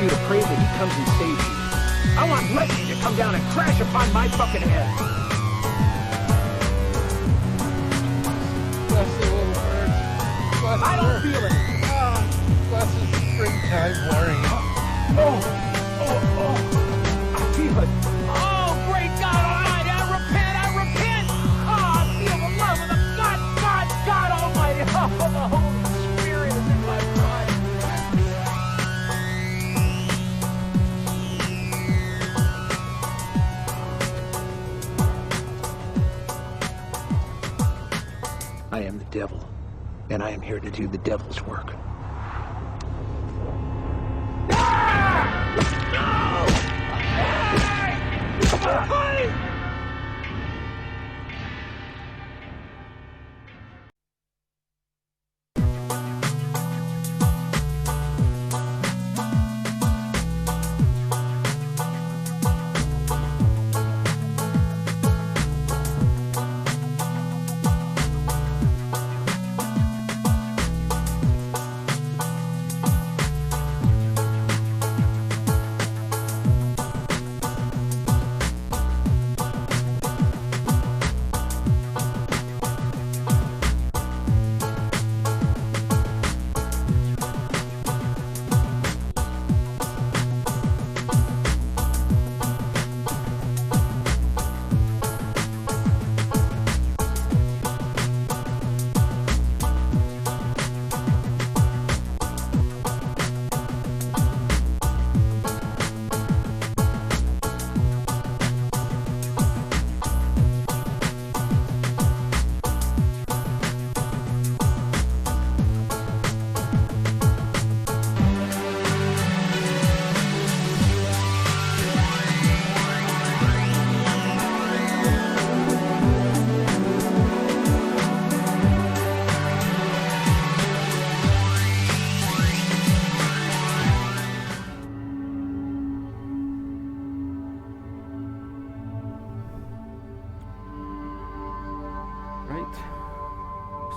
you to pray that he comes and saves you. I want lightning to come down and crash upon my fucking head. Bless the little bird. Bless I don't feel it. Bless the springtime warrior. I feel it. Oh, great God Almighty, I repent. Oh, I feel the love of the God Almighty. Oh, the Holy Spirit is in my blood. I am the devil, and I am here to do the devil's work.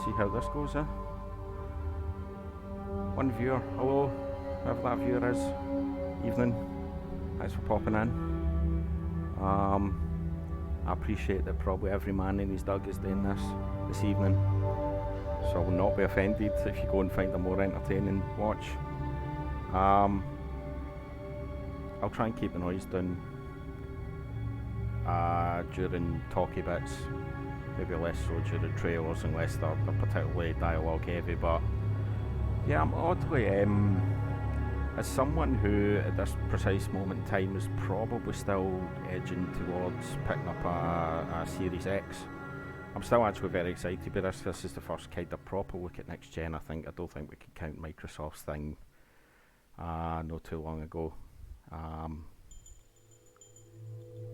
See how this goes, huh? One viewer, hello, whoever that viewer is, evening, thanks for popping in. I appreciate that probably every man in his dug is doing this evening, so I will not be offended if you go and find a more entertaining watch. I'll try and keep the noise down during talky bits. Maybe less so during trailers unless they're particularly dialogue heavy, but yeah, I'm oddly, as someone who at this precise moment in time is probably still edging towards picking up a Series X, I'm still actually very excited by this. This is the first kind of proper look at next gen, I think. I don't think we can count Microsoft's thing not too long ago.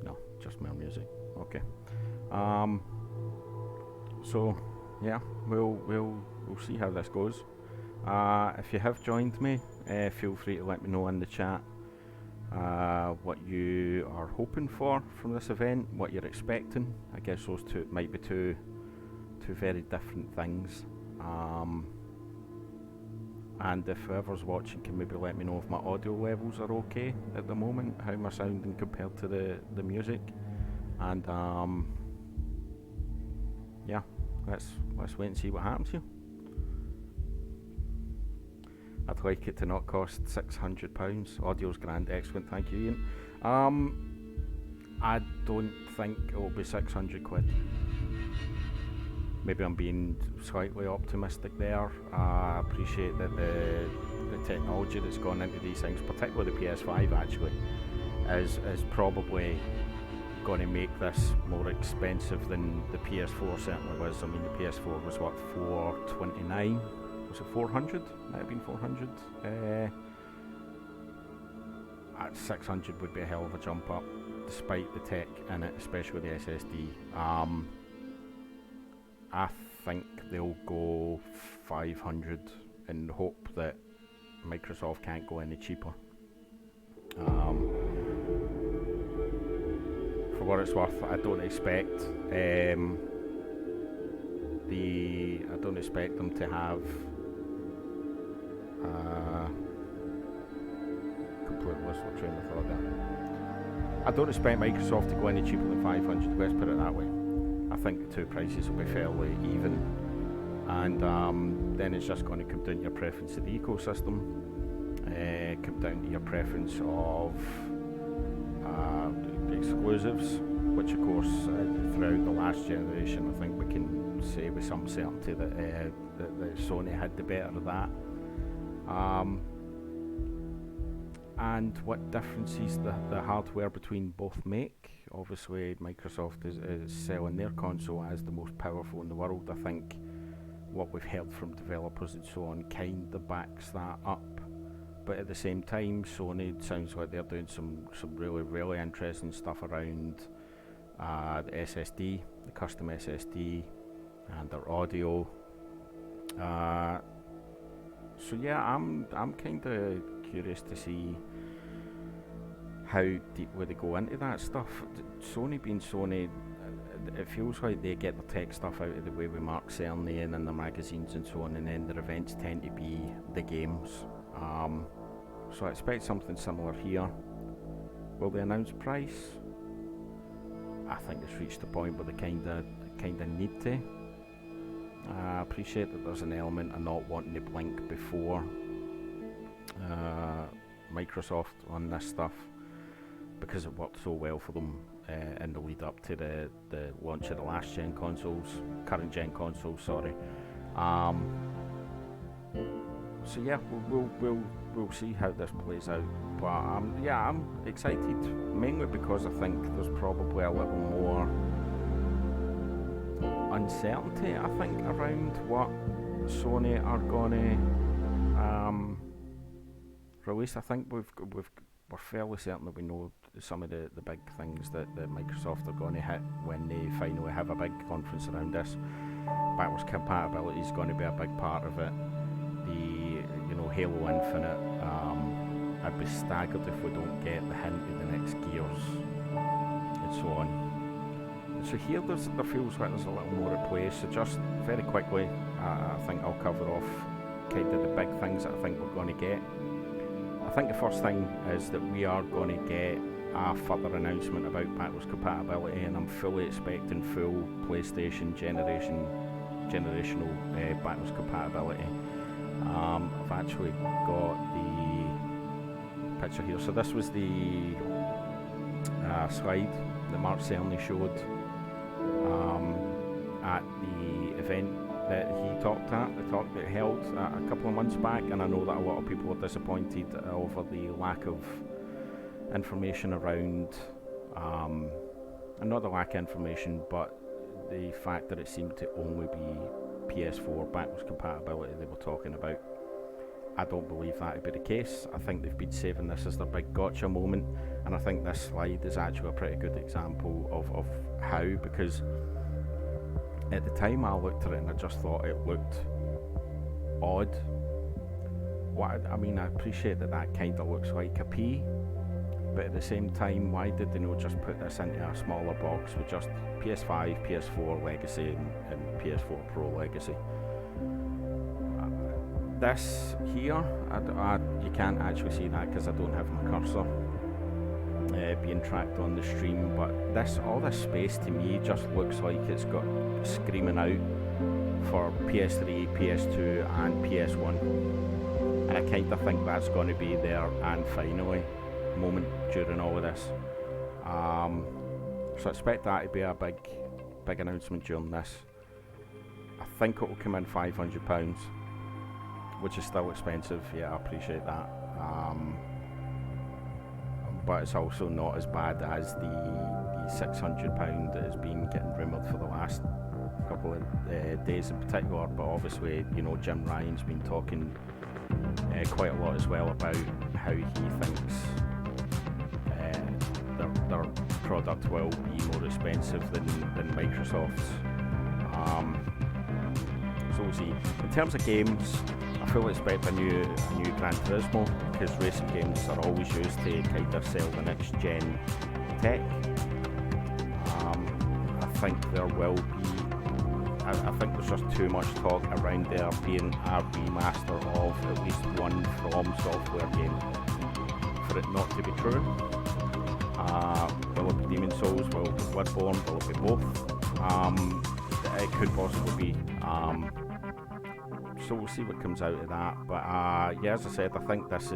No, just more music. Okay. So yeah, we'll see how this goes. If you have joined me, feel free to let me know in the chat what you are hoping for from this event, what you're expecting. I guess those two might be two very different things. And if whoever's watching can maybe let me know if my audio levels are okay at the moment, how am I sounding compared to the music, and yeah, let's wait and see what happens here. I'd like it to not cost £600. Audio's grand, excellent, thank you, Ian. I don't think it will be 600 quid. Maybe I'm being slightly optimistic there. I appreciate that the technology that's gone into these things, particularly the PS5 actually, is probably going to make this more expensive than the PS4 certainly was. I mean, the PS4 was what, $429? Was it 400? Might have been 400. At 600 would be a hell of a jump up, despite the tech in it, especially the SSD. I think they'll go 500 and hope that Microsoft can't go any cheaper. For what it's worth, I don't expect I don't expect them to have completely lost my train of thought there. I don't expect Microsoft to go any cheaper than 500, let's put it that way. I think the two prices will be fairly even, and then it's just going to come down to your preference of the ecosystem, come down to your preference of exclusives, which of course throughout the last generation I think we can say with some certainty that Sony had the better of that. And what differences the hardware between both make. Obviously Microsoft is selling their console as the most powerful in the world. I think what we've heard from developers and so on kind of backs that up. But at the same time, Sony sounds like they're doing some really, really interesting stuff around the SSD, the custom SSD, and their audio. So yeah, I'm kind of curious to see how deeply they go into that stuff. Sony being Sony, it feels like they get their tech stuff out of the way with Mark Cerny and in their magazines and so on, and then their events tend to be the games. So I expect something similar here. Will they announce price? I think it's reached the point where they kind of need to. I appreciate that there's an element of not wanting to blink before Microsoft on this stuff, because it worked so well for them in the lead up to the launch of the last gen consoles, current gen consoles, sorry. So yeah, we'll see how this plays out. But yeah, I'm excited mainly because I think there's probably a little more uncertainty, I think, around what Sony are gonna release. I think we're fairly certain that we know some of the big things that Microsoft are going to hit when they finally have a big conference around this. Backwards compatibility is going to be a big part of it. Halo Infinite. I'd be staggered if we don't get the hint of the next Gears and so on. So here there feels like there's a little more at play. So just very quickly, I think I'll cover off kind of the big things that I think we're going to get. I think the first thing is that we are going to get a further announcement about backwards compatibility, and I'm fully expecting full PlayStation generational backwards compatibility. I've actually got the picture here. So this was the slide that Mark Cerny showed at the event that he talked at, the talk that he held a couple of months back, and I know that a lot of people were disappointed over the lack of information around, and not the lack of information, but the fact that it seemed to only be PS4 backwards compatibility they were talking about. I don't believe that to be the case. I think they've been saving this as their big gotcha moment, and I think this slide is actually a pretty good example of how, because at the time I looked at it and I just thought it looked odd. I appreciate that kind of looks like a P, but at the same time, why did they not just put this into a smaller box with just PS5, PS4 Legacy and PS4 Pro Legacy? This here, you can't actually see that because I don't have my cursor being tracked on the stream, but all this space to me just looks like it's got screaming out for PS3, PS2 and PS1, and I kind of think that's going to be their and finally moment during all of this. So I expect that to be a big announcement during this. I think it will come in £500, which is still expensive. Yeah, I appreciate that. But it's also not as bad as the £600 that has been getting rumoured for the last couple of days in particular. But obviously, Jim Ryan's been talking quite a lot as well about how he thinks their product will be more expensive than Microsoft's. So we'll see. In terms of games, I fully expect a new Gran Turismo, because racing games are always used to kind of sell the next gen tech. I think there will be. I think there's just too much talk around there being a remaster of at least one From Software game. for it not to be true. Will it be Demon Souls? Will it be Bloodborne? Will it be both? It could possibly be. So we'll see what comes out of that. But yeah, as I said, I think this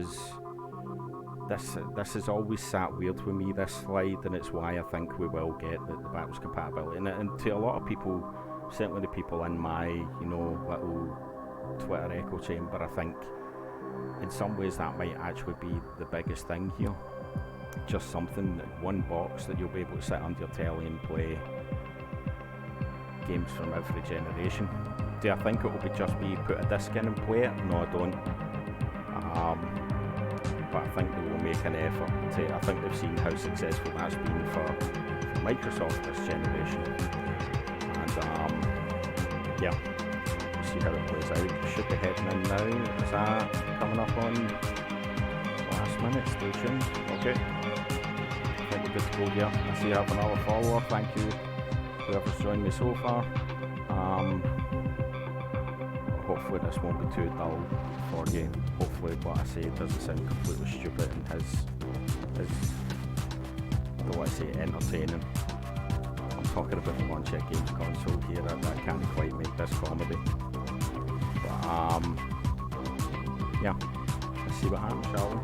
has always sat weird with me, this slide, and it's why I think we will get the backwards compatibility. And to a lot of people, certainly the people in my, you know, little Twitter echo chamber, I think in some ways that might actually be the biggest thing here. Just something, one box that you'll be able to sit under your telly and play games from every generation. Do I think it will just be put a disc in and play it? No, I don't. But I think they will make an effort I think they've seen how successful that's been for Microsoft this generation. And yeah, we'll see how it plays out. Should be heading in now. Is that coming up on last minute? Stay tuned. Okay. I think we're good to go here. I see I have another follower. Thank you, whoever's joined me so far. Hopefully this won't be too dull for you. Hopefully what I say doesn't sound completely stupid and is I don't want to say entertaining. I'm talking about the launch at games console here, I can't quite make this comedy. But yeah, let's see what happens, shall we?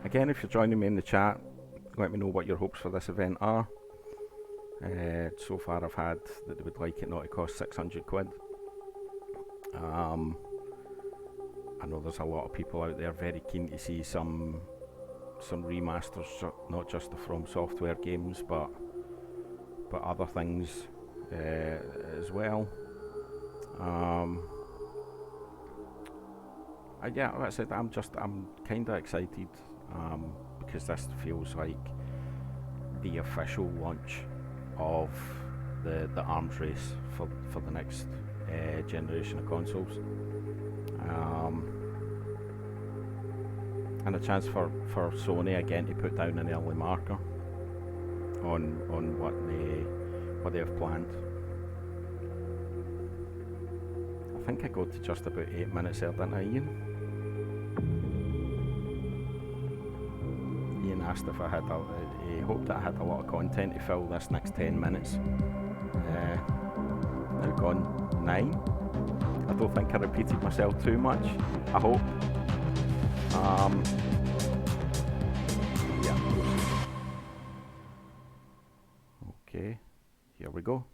Again, if you're joining me in the chat, let me know what your hopes for this event are. So far I've had that they would like it not to cost 600 quid. I know there's a lot of people out there very keen to see some remasters, not just the From Software games, but other things as well. Yeah, like I said, I'm kind of excited. Because this feels like the official launch of the arms race for the next generation of consoles, and a chance for Sony again to put down an early marker on what they have planned. I think I got to just about 8 minutes there, didn't I, Ian? Ian asked if he hoped that I had a lot of content to fill this next 10 minutes. Now gone 9. I don't think I repeated myself too much, I hope. Yeah. Okay, here we go.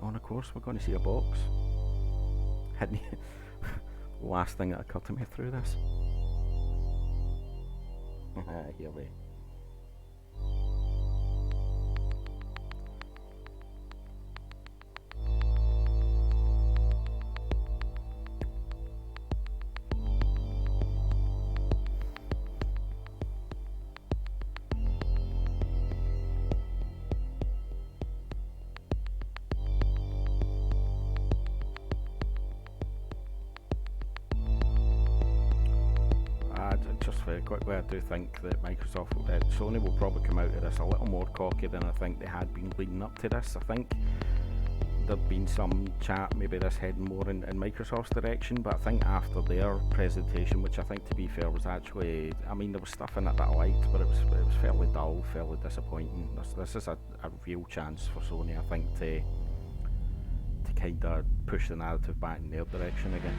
And of course we're going to see a box. Last thing that occurred to me through this. Here we. Just very quickly, I do think that Sony will probably come out of this a little more cocky than I think they had been leading up to this. I think there'd been some chat, maybe this heading more in Microsoft's direction, but I think after their presentation, which I think to be fair was actually, I mean there was stuff in it that I liked, but it was fairly dull, fairly disappointing. This is a real chance for Sony, I think, to kind of push the narrative back in their direction again.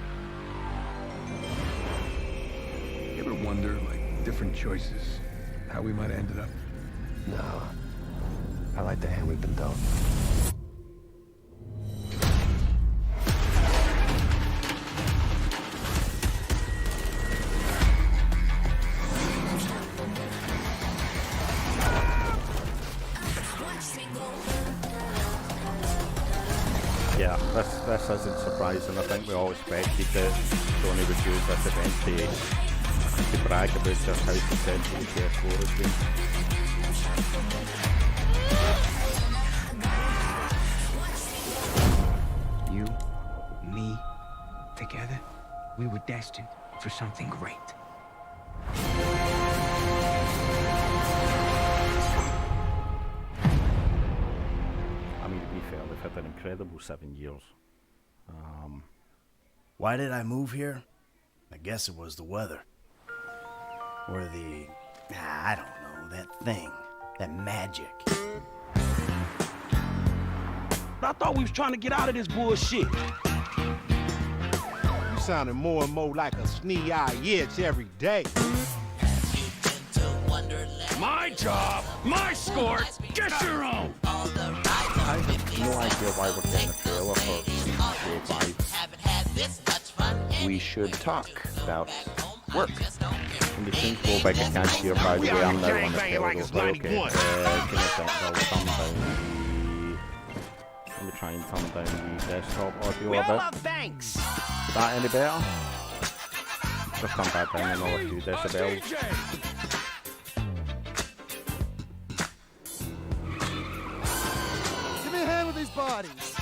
You ever wonder, like, different choices, how we might have ended up? No. I like the hand we've been dealt. Yeah, this isn't surprising. I think we all expected that Sony would use this event to brag about just how successful the PS4 has been. You, me, We were destined for something great. I mean, to be fair, they've had an incredible 7 years. Why did I move here? I guess it was the weather. Or I don't know, that thing. That magic. I thought we was trying to get out of this bullshit. You sounding more and more like a snee-eye itch every day. My job, my score, get your own. I have no idea why we're getting a trailer for PS5. We should talk about work. And the things go big, I can't hear by the way I'm now on the trailer. Okay, give me a second, I'll turn down let me try and turn down the desktop audio a bit. Thanks. Is that any better? Just turn that down another few decibels. Give me a hand with these bodies.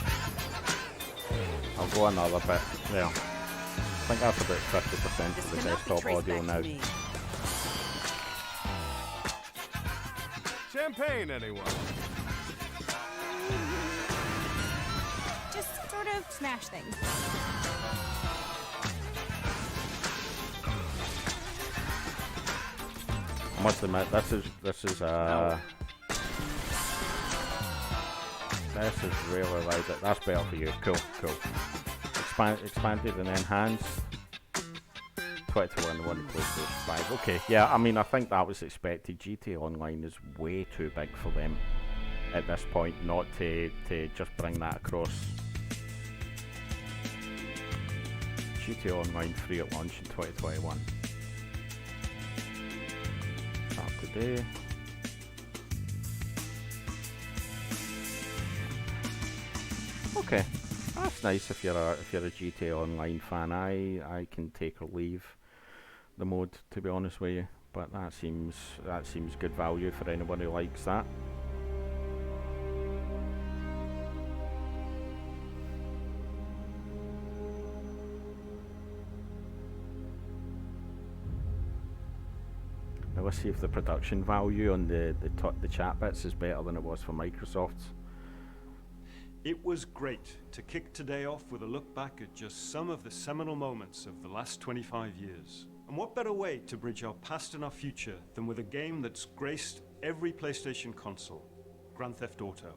I'll go another bit. There. I think that's about 50% of the desktop audio now. Champagne, anyone? Just sort of smash things. I must admit, this is really loud. That's better for you. Cool. Expanded and enhanced. 2021 one PlayStation 5. Okay, yeah, I mean, I think that was expected. GTA Online is way too big for them at this point, not to just bring that across. GTA Online free at launch in 2021. Start today. Okay, that's nice if you're a GTA Online fan. I can take or leave the mode, to be honest with you, but that seems good value for anyone who likes that. Now let's see if the production value on the chat bits is better than it was for Microsoft's. It was great to kick today off with a look back at just some of the seminal moments of the last 25 years. And what better way to bridge our past and our future than with a game that's graced every PlayStation console, Grand Theft Auto.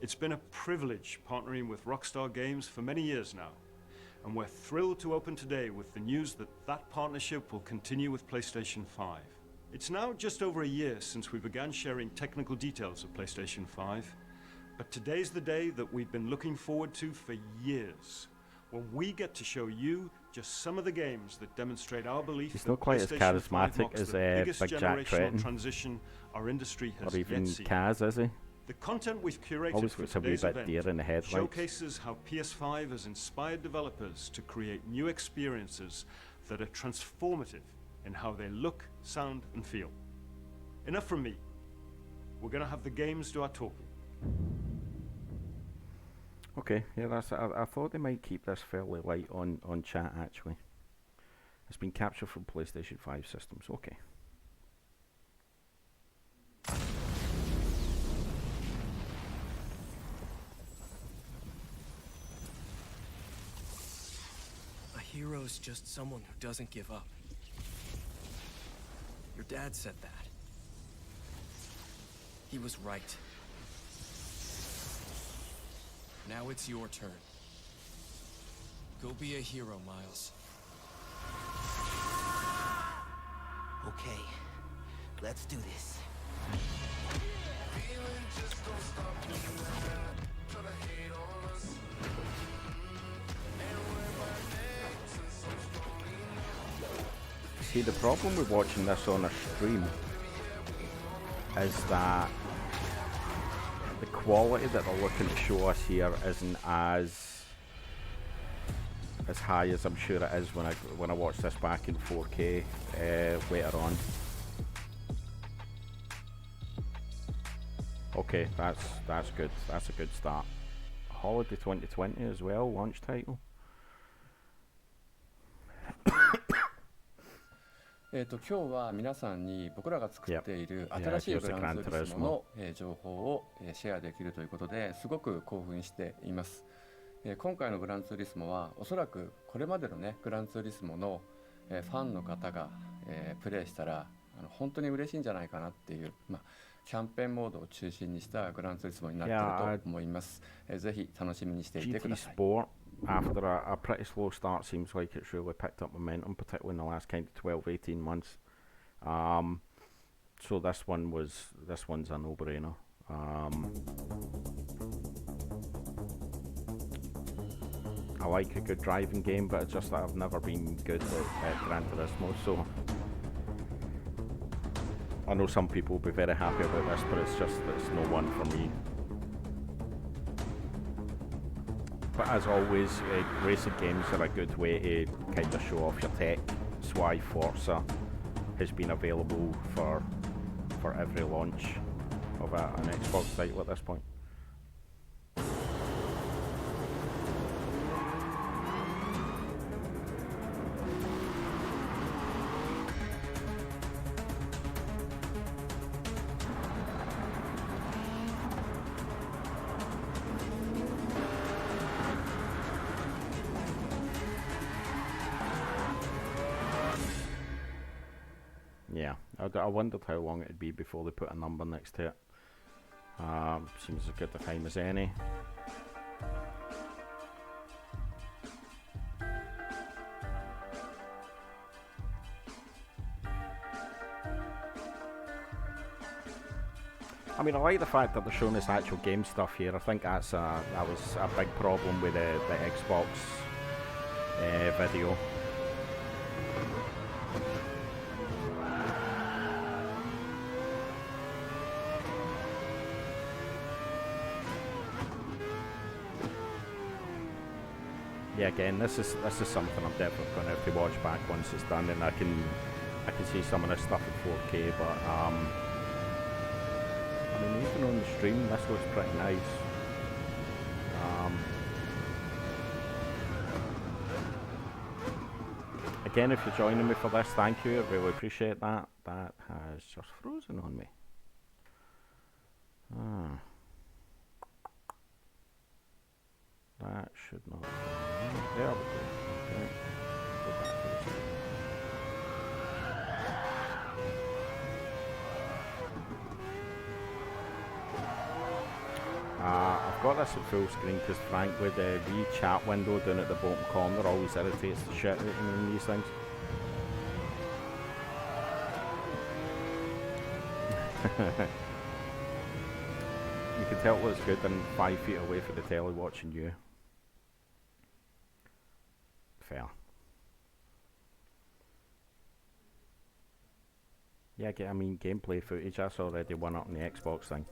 It's been a privilege partnering with Rockstar Games for many years now, and we're thrilled to open today with the news that that partnership will continue with PlayStation 5. It's now just over a year since we began sharing technical details of PlayStation 5, but today's the day that we've been looking forward to for years, when we get to show you just some of the games that demonstrate our belief He's that not quite as PlayStation 5 charismatic marks as the biggest Big Jack generational Tretton. transition our industry has Or even yet seen. Kaz, is he? The content we've curated Always for looks a wee today's bit event deer in the headlights. showcases how PS5 has inspired developers to create new experiences that are transformative in how they look, sound, and feel. Enough from me. We're going to have the games do our talking. Okay, yeah, I thought they might keep this fairly light on chat, actually. It's been captured from PlayStation 5 systems, okay. A hero's just someone who doesn't give up. Your dad said that. He was right. Now it's your turn. Go be a hero, Miles. Okay, let's do this. See, the problem with watching this on a stream is that the quality that they're looking to show us here isn't as high as I'm sure it is when I watch this back in 4K later on. Okay, that's good. That's a good start. Holiday 2020 as well, launch title. 今日は皆さんに僕らが作っている Yep. 新しい Yeah, グランツーリス Gran モの情報をシェアできるということですごく興奮しています。今回のグランツーリスモはおそらくこれまでのねグランツーリスモのファンの方がプレイしたら本当に嬉しいんじゃないかなっていう、キャンペーンモードを中心にしたグランツーリスモになっていると思います。ぜひ楽しみにしていてください。 GT Sport, after a pretty slow start, seems like it's really picked up momentum, particularly in the last kind of 12-18 months. So this one's a no-brainer. I like a good driving game, but it's just that I've never been good at Gran Turismo, so I know some people will be very happy about this, but it's no one for me. But as always, racing games are a good way to kind of show off your tech. That's why Forza has been available for every launch of an Xbox title at this point. Yeah, I wondered how long it'd be before they put a number next to it. Seems as good a time as any. I mean, I like the fact that they're showing us actual game stuff here. I think that was a big problem with the Xbox video. Yeah, again, this is something I'm definitely going to have to watch back once it's done, and I can see some of this stuff in 4K. But I mean, even on the stream, this looks pretty nice. Again, if you're joining me for this, thank you. I really appreciate that. That has just frozen on me. That should not. There we go. Okay. Go back to the screen. I've got this at full screen because frankly the wee chat window down at the bottom corner always irritates the shit out of me in these things. You can tell it looks good and 5 feet away from the telly watching you. Fair. Yeah, I mean gameplay footage, that's already one up on the Xbox thing.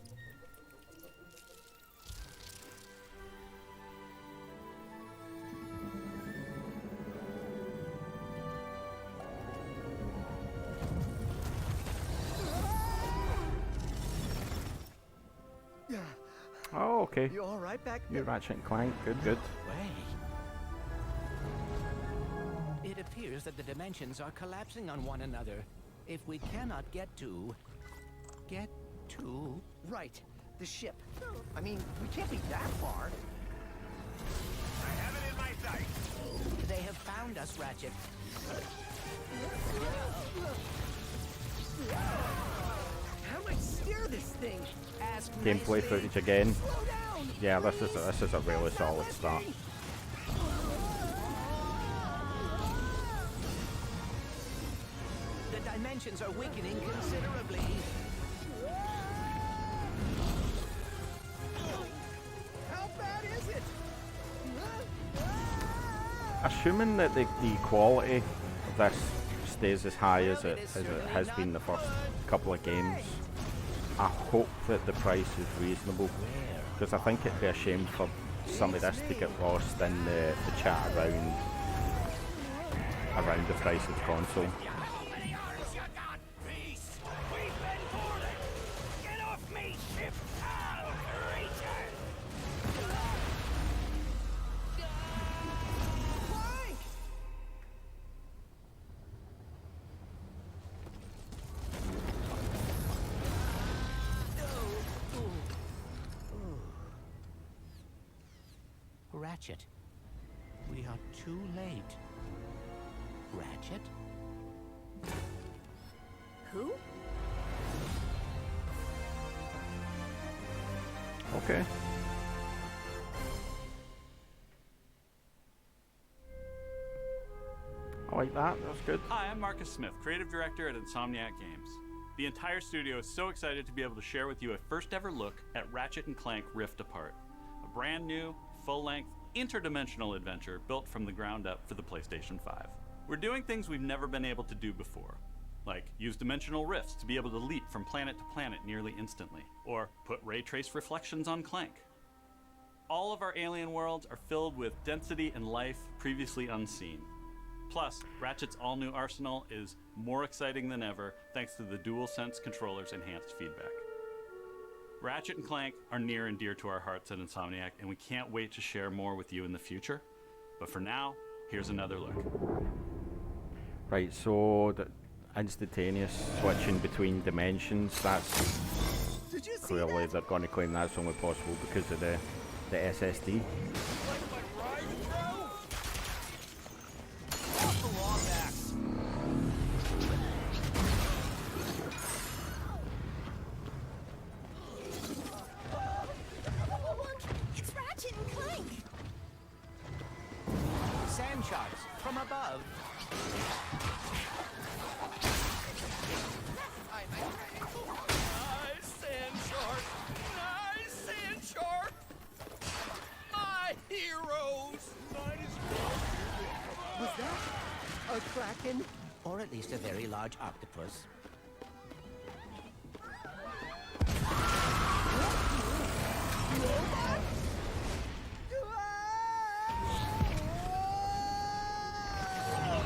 Oh, okay. You all right back there? You're Ratchet and Clank. Good, good. It appears that the dimensions are collapsing on one another. If we cannot get to... Right, the ship. I mean, we can't be that far. I have it in my sights. They have found us, Ratchet. How do I steer this thing? Ask Gameplay footage again. Yeah, this is a really solid start. The dimensions are weakening considerably. How bad is it? Assuming that the quality of this stays as high as it has been the first couple of games, I hope that the price is reasonable, because I think it'd be a shame for some of this to get lost in the chat around the price of the console. Ratchet. We are too late. Ratchet? Who? Okay. I like that. That's good. Hi, I'm Marcus Smith, creative director at Insomniac Games. The entire studio is so excited to be able to share with you a first ever look at Ratchet & Clank Rift Apart, a brand new, full-length, interdimensional adventure built from the ground up for the PlayStation 5. We're doing things we've never been able to do before, like use dimensional rifts to be able to leap from planet to planet nearly instantly, or put ray trace reflections on Clank. All of our alien worlds are filled with density and life previously unseen. Plus, Ratchet's all-new arsenal is more exciting than ever thanks to the DualSense controller's enhanced feedback. Ratchet and Clank are near and dear to our hearts at Insomniac, and we can't wait to share more with you in the future. But for now, here's another look. Right, so the instantaneous switching between dimensions, that's clearly they're going to claim that's only possible because of the SSD. It's Ratchet and Clank! Sand sharks from above. Nice sand shark! Nice sand shark! My heroes! Was that a kraken? Or at least a very large octopus.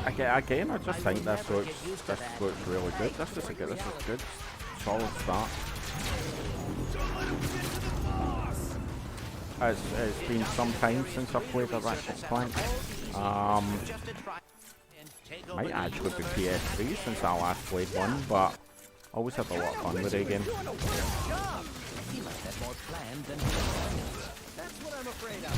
Again, I just think this looks really good. This is good, solid start. It's been some time since I've played a Ratchet & Clank. Might actually be PS3 since I last played one, but I always had a lot of fun with it again. He must have more planned than that's what I'm afraid of.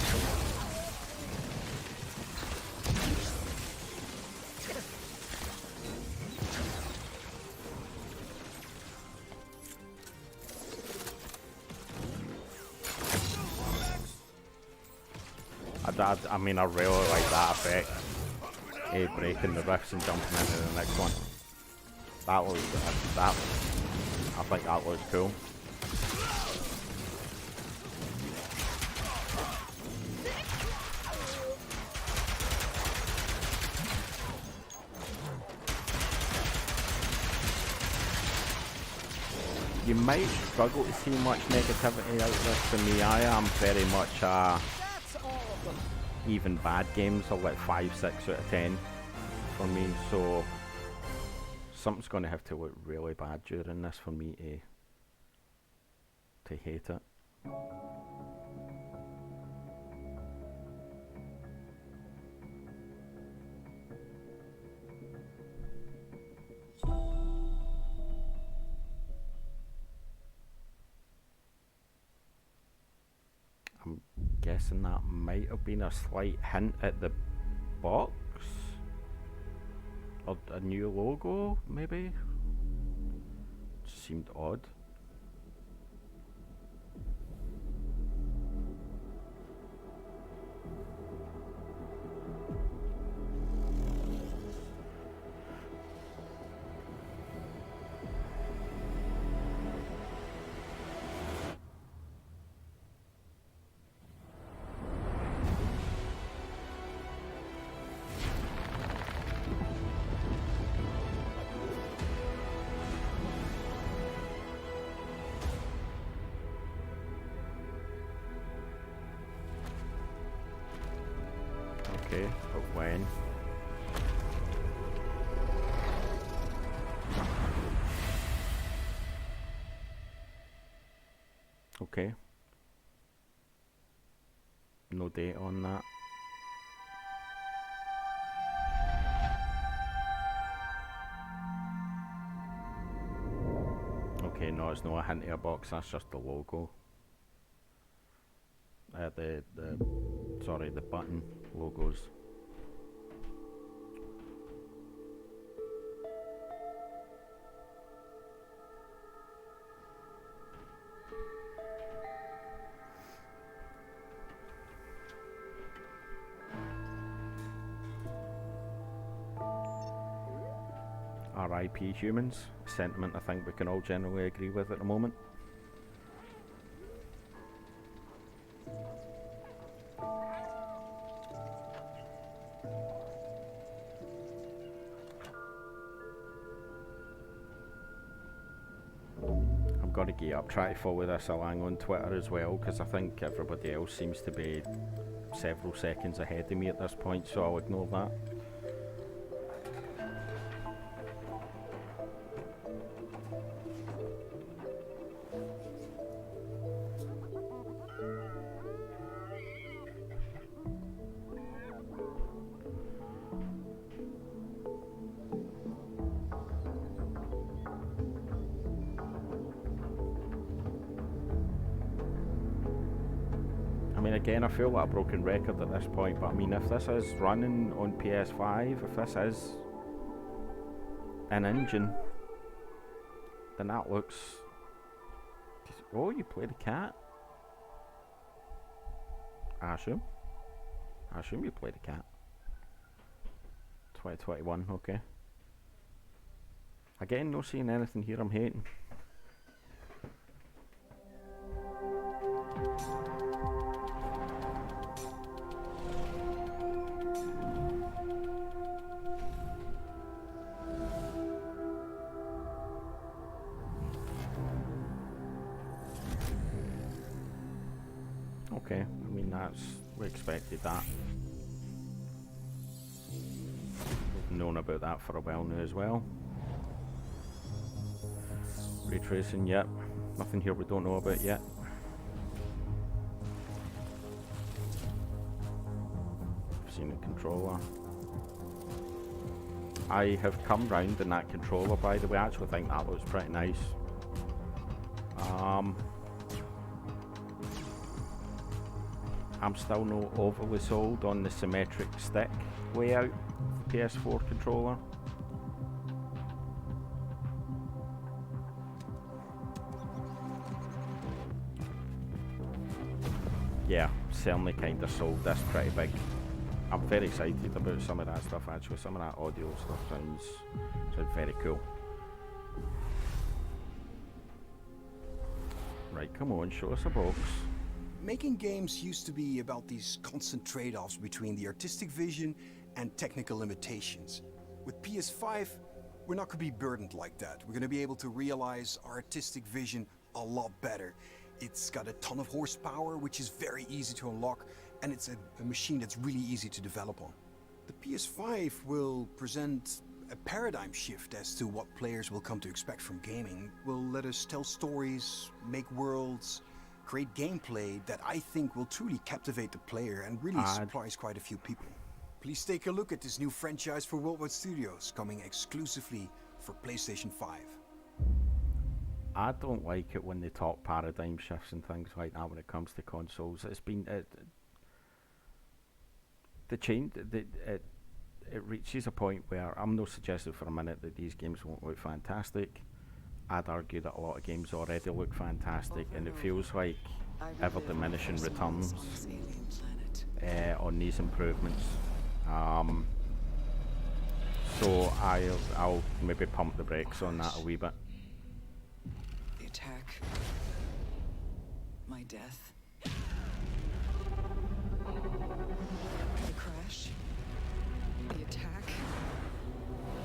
I mean, I really like that effect. Breaking the rifts and jumping into the next one. That looks, I think that looks cool. You might struggle to see much negativity out of this for me. I am very much even bad games are like 5, 6 out of 10 for me, so something's going to have to look really bad during this for me to hate it. I'm guessing that might have been a slight hint at the box or a new logo, maybe. Just seemed odd. Okay, but when? Okay. No date on that. Okay, no, it's not a hint of a box, that's just the logo. the button logos. R.I.P. humans, sentiment I think we can all generally agree with at the moment. I've got to gear up, try to follow this along on Twitter as well, because I think everybody else seems to be several seconds ahead of me at this point, so I'll ignore that. Again, I feel like a broken record at this point, but I mean, if this is running on PS5, if this is an engine, then that looks... Oh, you play the cat? I assume you play the cat. 2021, okay. Again, not seeing anything here I'm hating. Okay, I mean we expected that. We've known about that for a while now as well. Ray tracing, yep. Nothing here we don't know about yet. I've seen a controller. I have come round in that controller, by the way. I actually think that looks pretty nice. I'm still not overly sold on the symmetric stick layout of the PS4 controller. Yeah, certainly kind of sold this pretty big. I'm very excited about some of that stuff actually. Some of that audio stuff sounds very cool. Right, come on, show us a box. Making games used to be about these constant trade-offs between the artistic vision and technical limitations. With PS5, we're not going to be burdened like that. We're going to be able to realize our artistic vision a lot better. It's got a ton of horsepower, which is very easy to unlock, and it's a machine that's really easy to develop on. The PS5 will present a paradigm shift as to what players will come to expect from gaming. Will let us tell stories, make worlds, create gameplay that I think will truly captivate the player and really surprise quite a few people. Please take a look at this new franchise for Worldwide Studios, coming exclusively for PlayStation 5. I don't like it when they talk paradigm shifts and things like that when it comes to consoles. It's been the change. It reaches a point where I'm not suggesting for a minute that these games won't look fantastic. I'd argue that a lot of games already look fantastic, and it feels like ever diminishing returns on these improvements. So I'll maybe pump the brakes on that a wee bit. The attack, my death, the crash, the attack,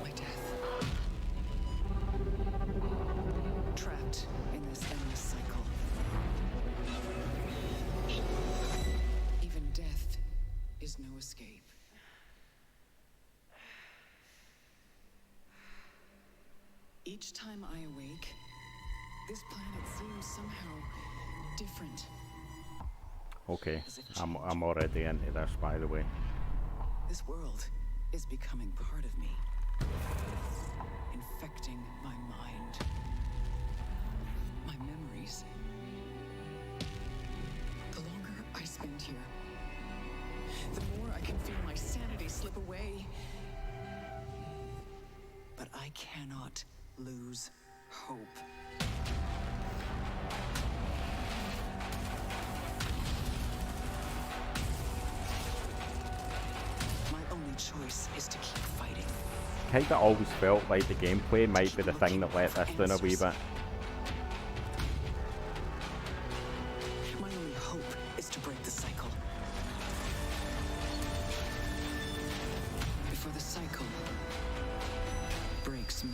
my death. Trapped in this endless cycle. Even death is no escape. Each time I awake, this planet seems somehow different. Okay, I'm already into this, by the way. This world is becoming part of me, infecting my mind, my memories. The longer I spend here, the more I can feel my sanity slip away. But I cannot lose hope. My only choice is to keep fighting. Kinda always felt like the gameplay might be the thing that let this down a wee bit. My only hope is to break the cycle. Before the cycle breaks me.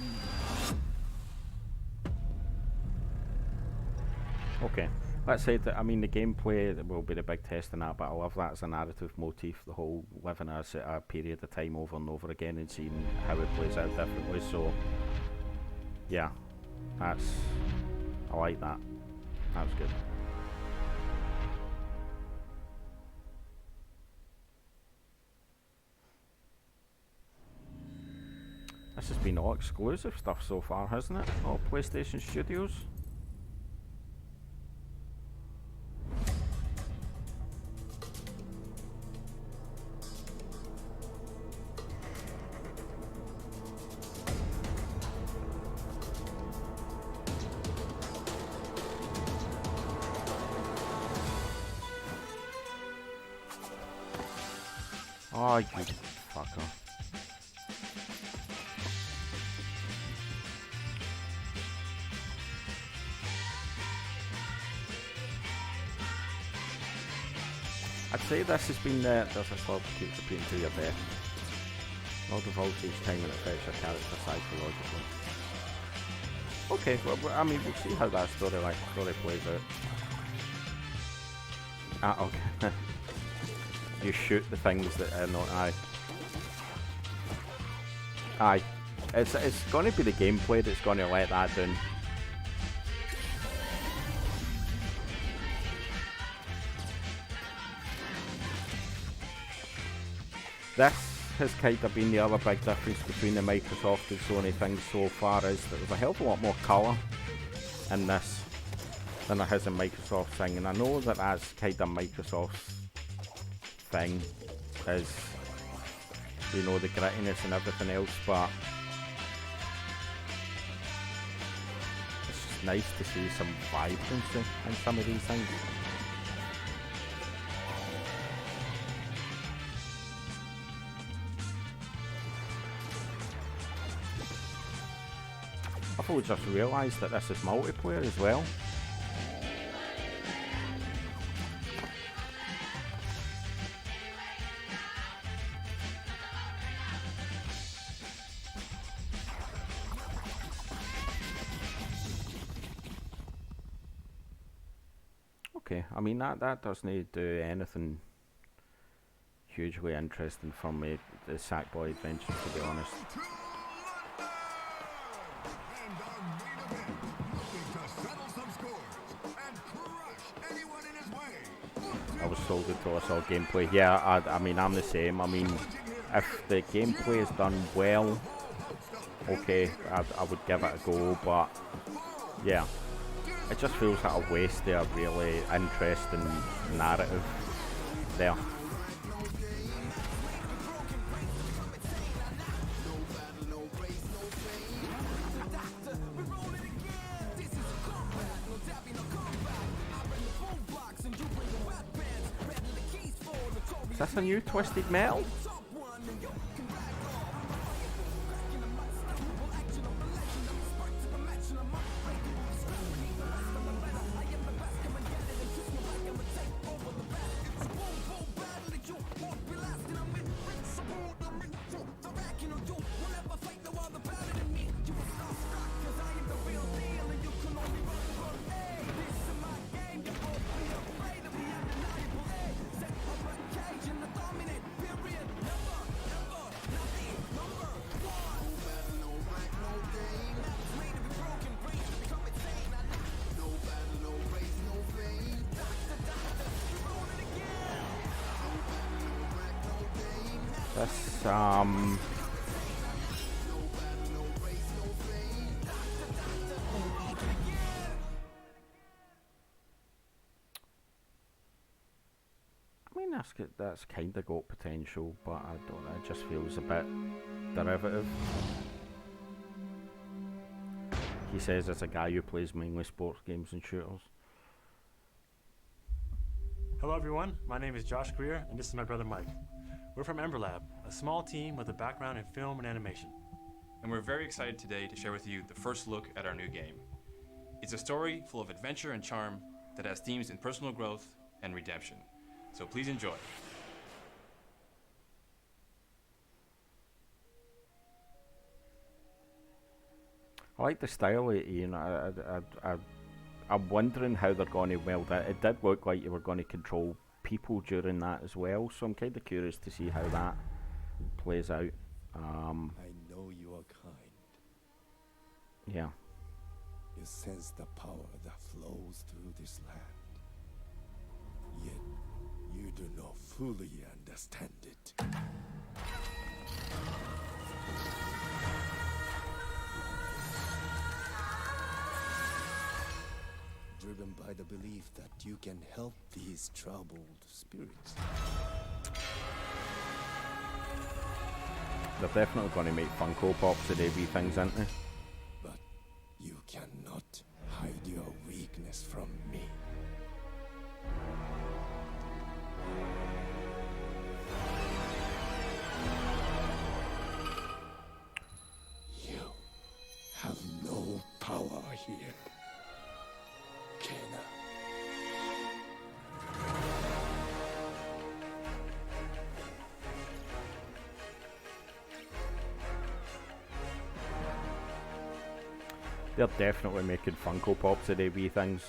Okay, let's say that, I mean, the gameplay will be the big test in that, but I love that as a narrative motif, the whole living as a period of time over and over again and seeing how it plays out differently. So yeah, I like that. That was good. This has been all exclusive stuff so far, hasn't it? All PlayStation Studios. Oh, you fucker. I'd say this has been there's a thought that keeps repeating to your death. All the voltage each time and it affects your character psychologically. Okay, well, I mean, we'll see how that story plays out. Ah, okay. You shoot the things that are not. Aye. It's going to be the gameplay that's going to let that down. This has kind of been the other big difference between the Microsoft and Sony things so far, is that there's a hell of a lot more colour in this than there has in Microsoft thing, and I know that that's kind of Microsoft's thing, is, you know, the grittiness and everything else, but it's just nice to see some vibrancy in some of these things. I've only just realised that this is multiplayer as well. Okay, I mean that doesn't do anything hugely interesting for me, the Sackboy Adventures, to be honest. I was sold until I saw gameplay. Yeah, I mean, I'm the same. I mean, if the gameplay is done well, okay, I would give it a go, but yeah, it just feels like a waste of a really interesting narrative there. Is this a new Twisted Metal? This, mean, that's kind of got potential, but I don't know, it just feels a bit derivative. He says it's a guy who plays mainly sports games and shooters. Hello everyone, my name is Josh Greer, and this is my brother Mike. We're from Ember Lab, a small team with a background in film and animation. And we're very excited today to share with you the first look at our new game. It's a story full of adventure and charm that has themes in personal growth and redemption. So please enjoy. I like the style, you know. I'm wondering how they're going to meld it. It did look like you were going to control people during that as well, so I'm kind of curious to see how that plays out. I know you are kind. Yeah. You sense the power that flows through this land. Yet, you do not fully understand it. Driven by the belief that you can help these troubled spirits. They're definitely going to make Funko Pops of every things, aren't they? But you cannot hide your weakness from me. You have no power here. Kena. They're definitely making Funko Pops of every things.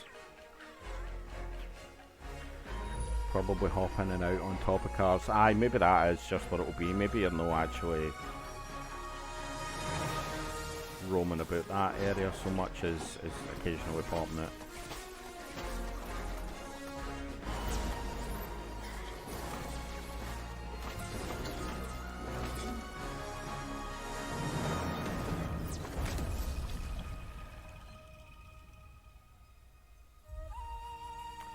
Probably hop in and out on top of cars. Aye, maybe that is just what it'll be. Maybe you're not actually roaming about that area so much as occasionally popping it.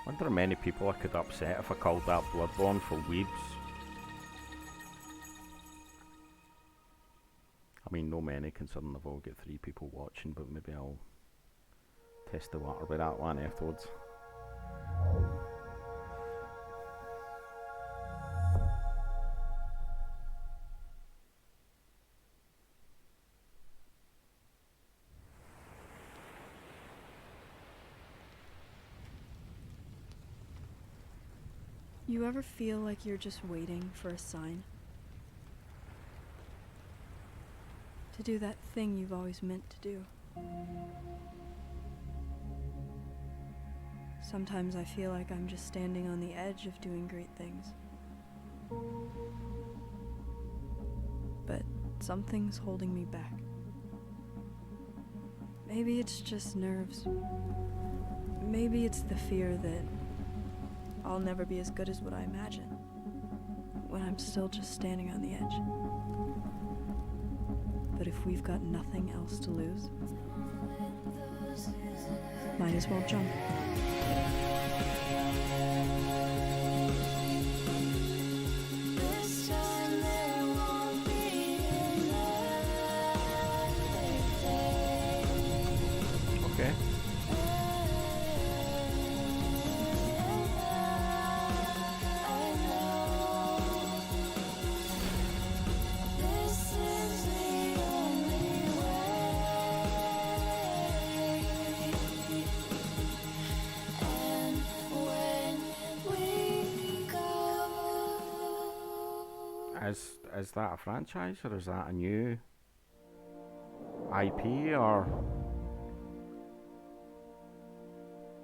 Wonder how many people I could upset if I called that Bloodborne for weebs. I mean, no many, considering I've only got 3 people watching, but maybe I'll test the water with that one afterwards. You ever feel like you're just waiting for a sign? To do that thing you've always meant to do. Sometimes I feel like I'm just standing on the edge of doing great things. But something's holding me back. Maybe it's just nerves. Maybe it's the fear that I'll never be as good as what I imagine, when I'm still just standing on the edge. But if we've got nothing else to lose, might as well jump. Okay. Is that a franchise, or is that a new IP, or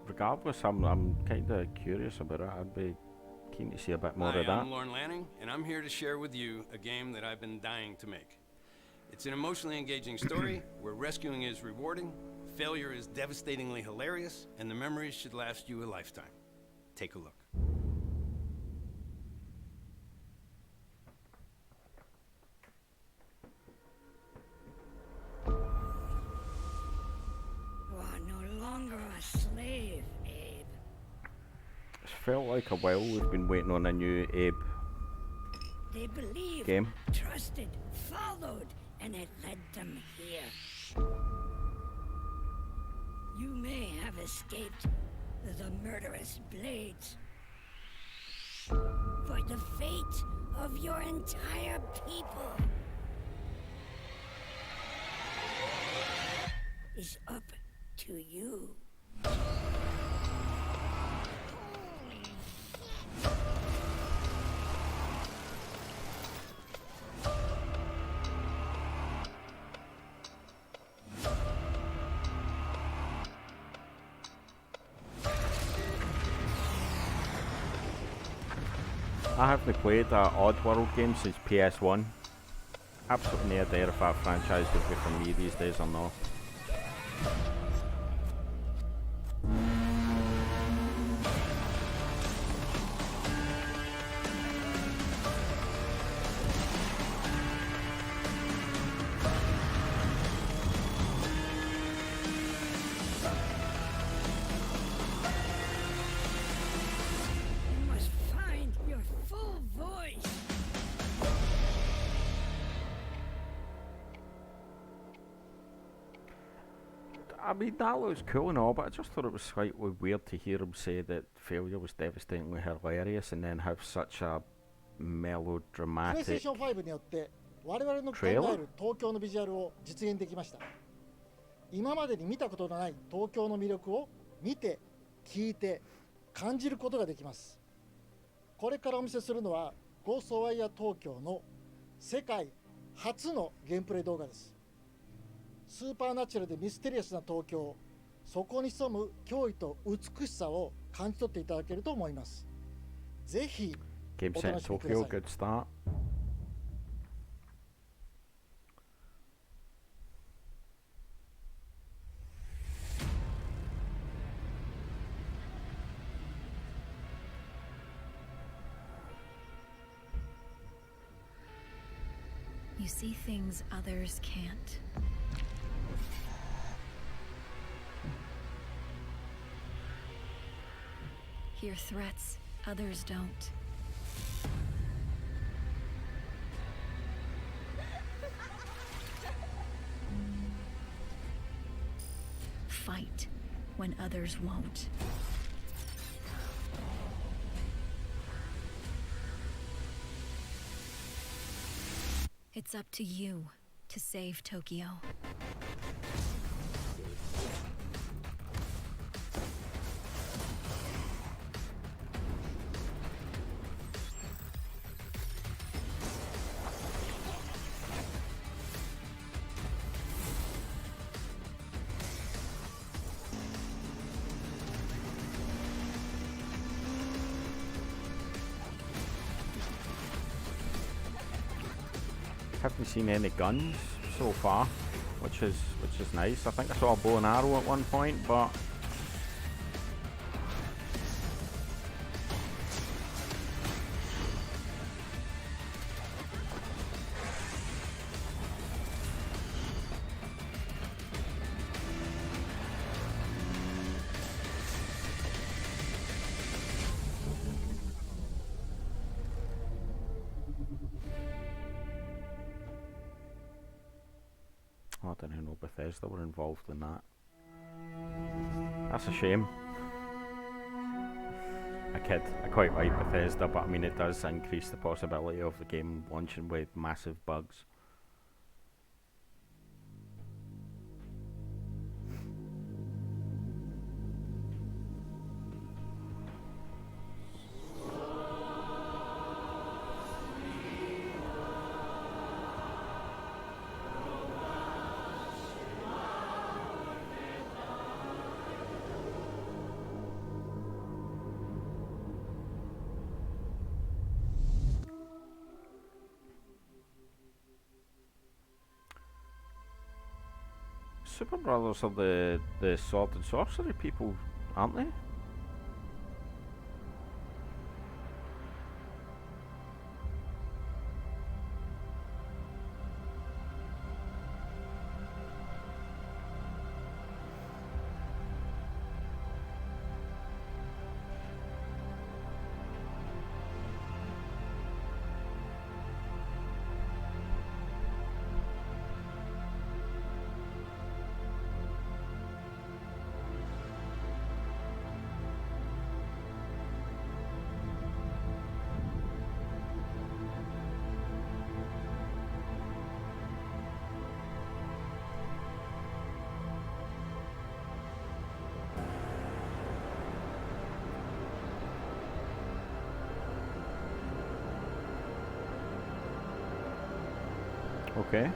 regardless, I'm kind of curious about it. I'd be keen to see a bit more Hi, of that. I'm Lorne Lanning, and I'm here to share with you a game that I've been dying to make. It's an emotionally engaging story where rescuing is rewarding, failure is devastatingly hilarious, and the memories should last you a lifetime. Take a look. felt like a while we've been waiting on a new Abe They believed, game. trusted, followed, and it led them here. You may have escaped the murderous blades, but the fate of your entire people is up to you. I haven't played an Oddworld game since PS1. Absolutely no idea if that franchise would be for me these days or not. You must find your full voice. I mean, that looks cool and all, but I just thought it was slightly weird to hear him say that failure was devastatingly hilarious and then have such a melodramatic プレイステーション5によって我々の考える東京のビジュアルを実現できました。今までに見たことのない東京の魅力を見て、聞いて、感じることができます。これからお見せするのはゴーストワイヤー東京の世界初のゲームプレイ動画です。スーパーナチュラルでミステリアスな東京、そこに潜む驚異と美しさを感じ取っていただけると思います。ぜひ Game お set in 楽しみくだ Tokyo, さい。 good start. You see things others can't. Hear threats others don't. Fight when others won't. It's up to you to save Tokyo. Haven't seen any guns so far, which is nice. I think I saw a bow and arrow at one point, but I didn't know Bethesda were involved in that. That's a shame. I kid. I quite like Bethesda, but I mean it does increase the possibility of the game launching with massive bugs. Super Brothers are the sword and sorcery people, aren't they? Okay.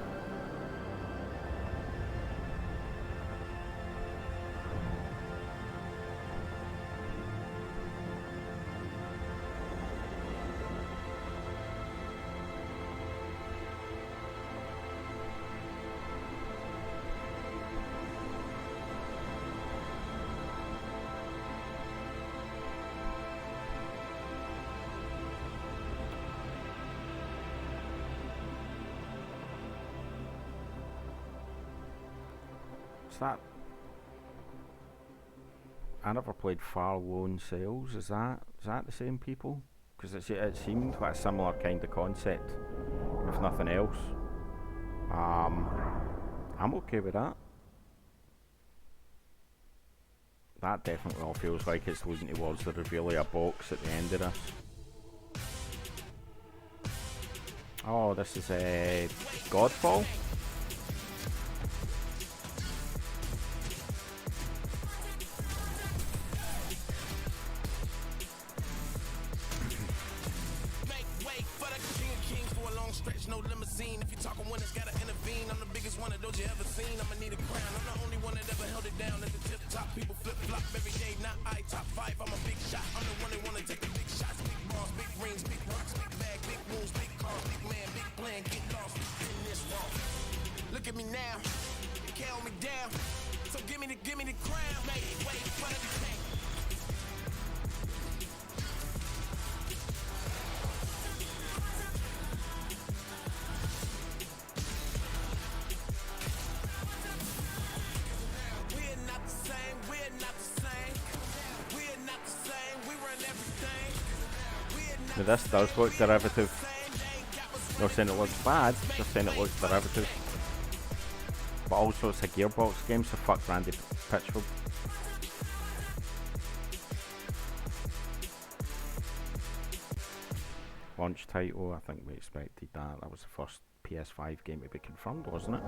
That I never played Far Lone Sales. Is that the same people? Because it seemed like a similar kind of concept, if nothing else. I'm okay with that. That definitely all feels like it's leading towards the reveal of a box at the end of this. Oh, this is a Godfall. Now this does look derivative. Not saying it looks bad, just saying it looks derivative. But also it's a Gearbox game, so fuck Randy Pitchford. Launch title, I think we expected that. That was the first PS5 game to be confirmed, wasn't it?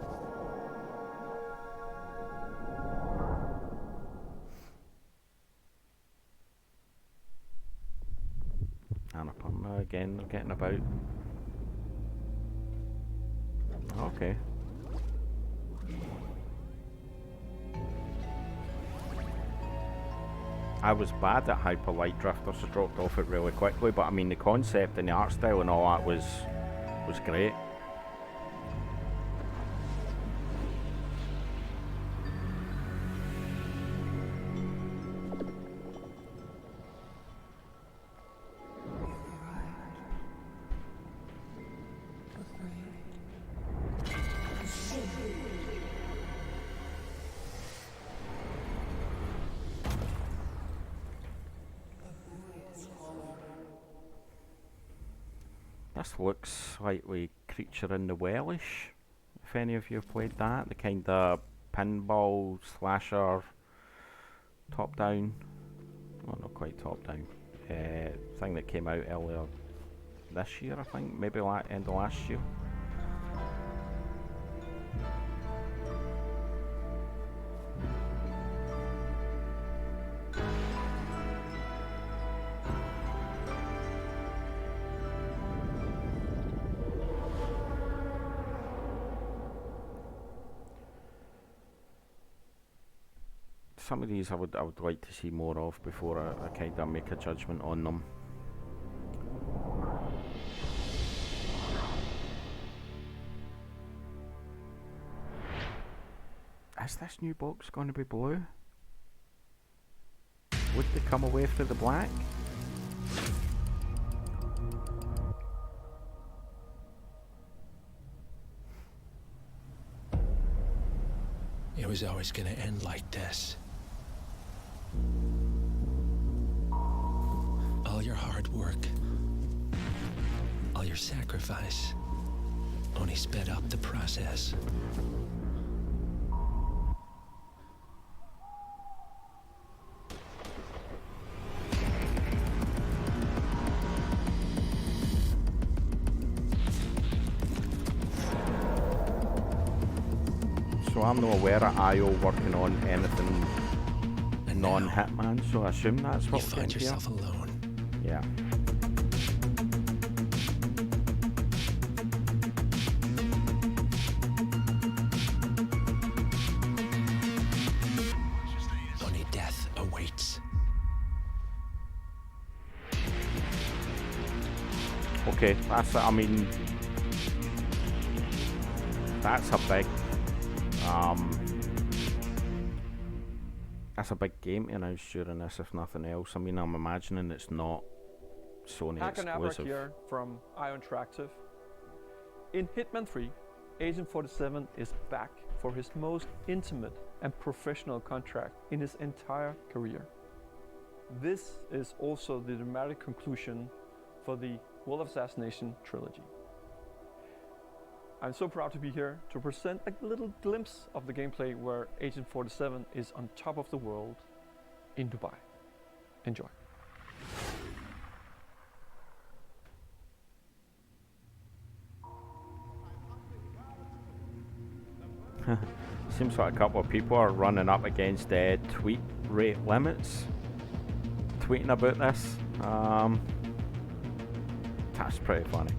Annapurna again, they're getting about. Okay. I was bad at Hyper Light Drifter, so dropped off it really quickly, but I mean the concept and the art style and all that was great. This looks slightly Creature in the Wellish, if any of you have played that. The kind of pinball slasher, top down, well not quite top down, thing that came out earlier this year I think, maybe end of last year. Some of these I would like to see more of before I kind of make a judgment on them. Is this new box going to be blue? Would they come away through the black? It was always going to end like this. All your hard work, all your sacrifice, only sped up the process. So I'm not aware of IO working on anything non-Hitman, so I assume that's what we're getting here. You find yourself alone. Yeah. Okay, I mean, that's a big, that's a big game to announce during this, if nothing else. I mean, I'm imagining it's not Sony exclusive. here from IO Interactive. In Hitman 3, Agent 47 is back for his most intimate and professional contract in his entire career. This is also the dramatic conclusion for the World of Assassination trilogy. I'm so proud to be here to present a little glimpse of the gameplay where Agent 47 is on top of the world in Dubai. Enjoy. Seems like a couple of people are running up against tweet rate limits, tweeting about this. That's pretty funny.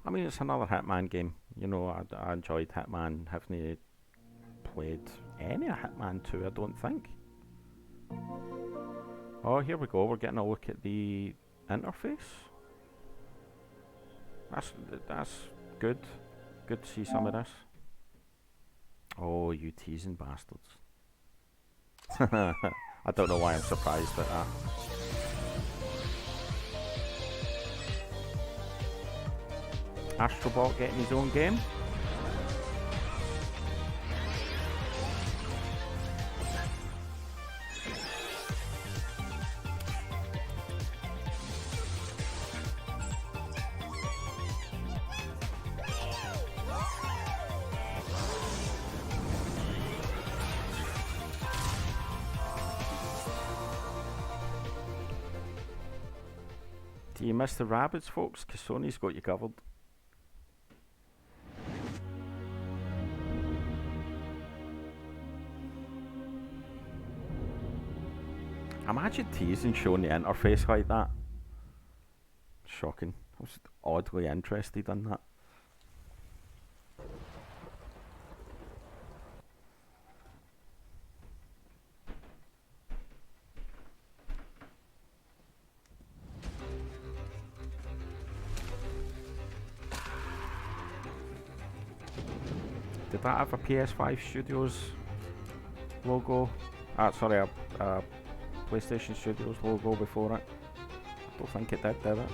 I mean, it's another Hitman game. You know, I enjoyed Hitman. Haven't played any of Hitman 2, I don't think. Oh, here we go. We're getting a look at the interface. That's good. Good to see some of this. Oh, you teasing bastards. I don't know why I'm surprised at that. Astrobot getting his own game. Do you miss the rabbits, folks? 'Cause Sony's got you covered. Imagine teasing showing the interface like that. Shocking. I was oddly interested in that. Did that have a PS5 Studios logo? Sorry, a PlayStation Studios logo before it? I don't think it did it?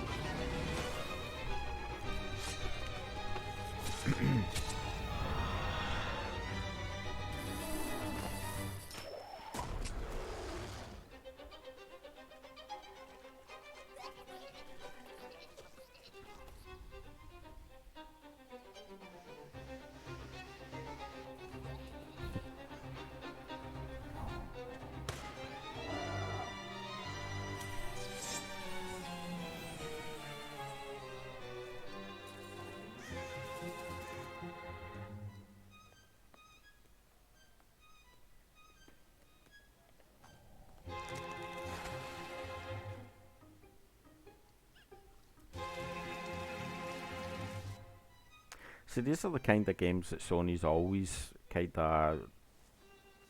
See, these are the kind of games that Sony's always kind of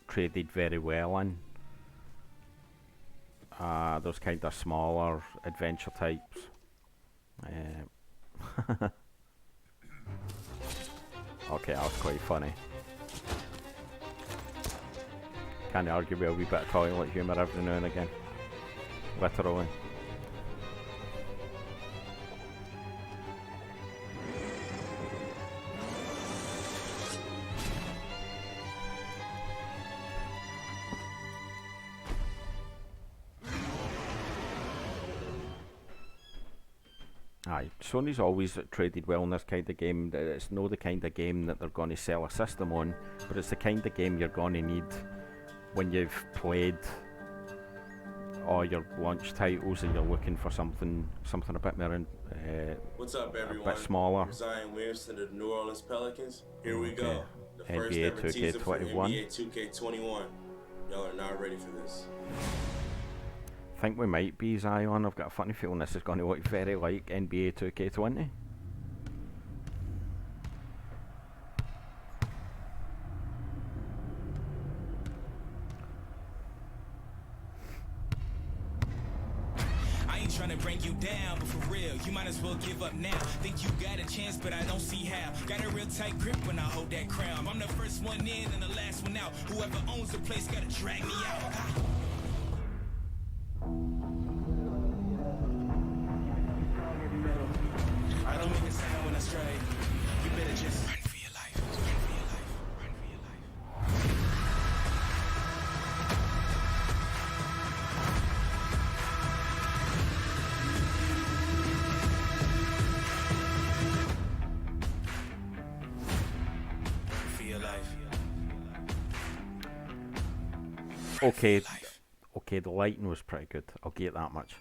traded very well in. Those kind of smaller adventure types. Okay, that was quite funny. Can't argue with a wee bit of toilet humour every now and again. Literally. Aye, Sony's always traded well in this kind of game. It's not the kind of game that they're going to sell a system on, but it's the kind of game you're going to need when you've played all your launch titles and you're looking for something a bit more What's up, everyone? a bit smaller. Zion Williamson of the New Orleans Pelicans. Here we go. The first NBA ever teaser for 2K21. NBA 2K21. Y'all are not ready for this. I think we might be, Zion. I've got a funny feeling this is going to look very like NBA 2K20. I ain't trying to bring you down, but for real, you might as well give up now. Think you got a chance, but I don't see how. Got a real tight grip when I hold that crown. I'm the first one in and the last one out. Whoever owns the place gotta drag me out. I don't make a sound when I stray. You better just run for your life. Run for your life. Run for your life. For your life. Okay, the lighting was pretty good. I'll give it that much.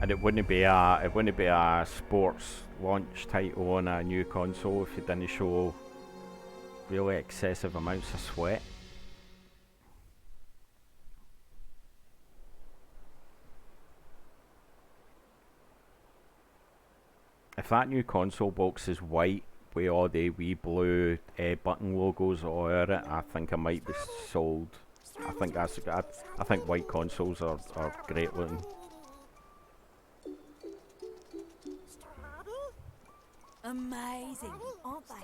And it wouldn't be a sports launch title on a new console if it didn't show really excessive amounts of sweat. If that new console box is white with all the wee blue button logos all over it, I think I might be sold. I think white consoles are great looking. Amazing, aren't they?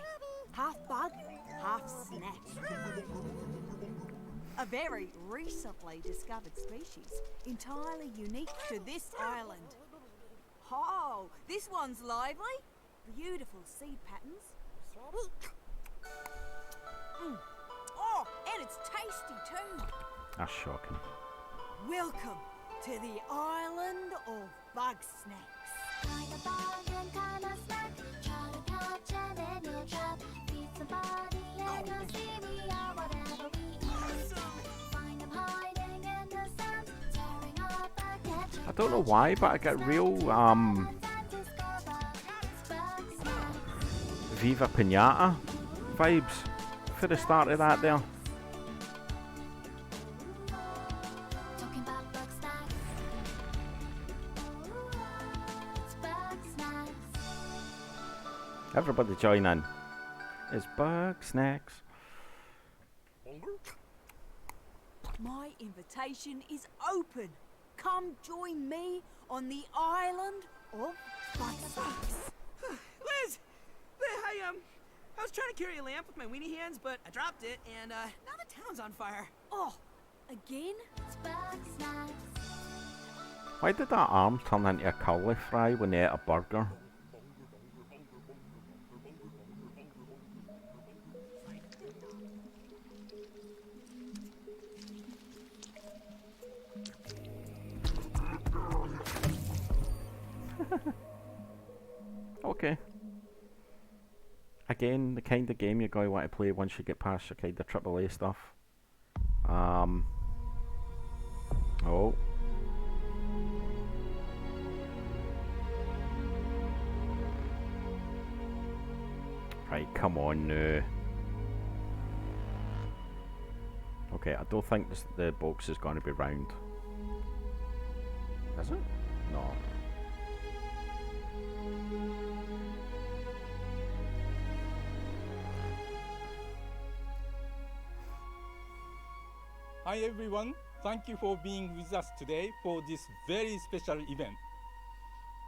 Half bug, half snack. A very recently discovered species, entirely unique to this island. Oh, this one's lively. Beautiful seed patterns. Oh, and it's tasty too. That's shocking. Welcome to the island of bug snacks. I don't know why, but I get real Viva Pinata vibes for the start of that there. Everybody join in. It's bug snacks. My invitation is open. Come join me on the island of bug snacks. Liz! Hey, I was trying to carry a lamp with my weenie hands, but I dropped it, and now the town's on fire. Oh, again? Why did that arm turn into a curly fry when they ate a burger? Okay. Again, the kind of game you're going to want to play once you get past your kind of AAA stuff. Oh. Right, come on now. Okay, I don't think the box is going to be round. Is it? No. Hi everyone, thank you for being with us today for this very special event.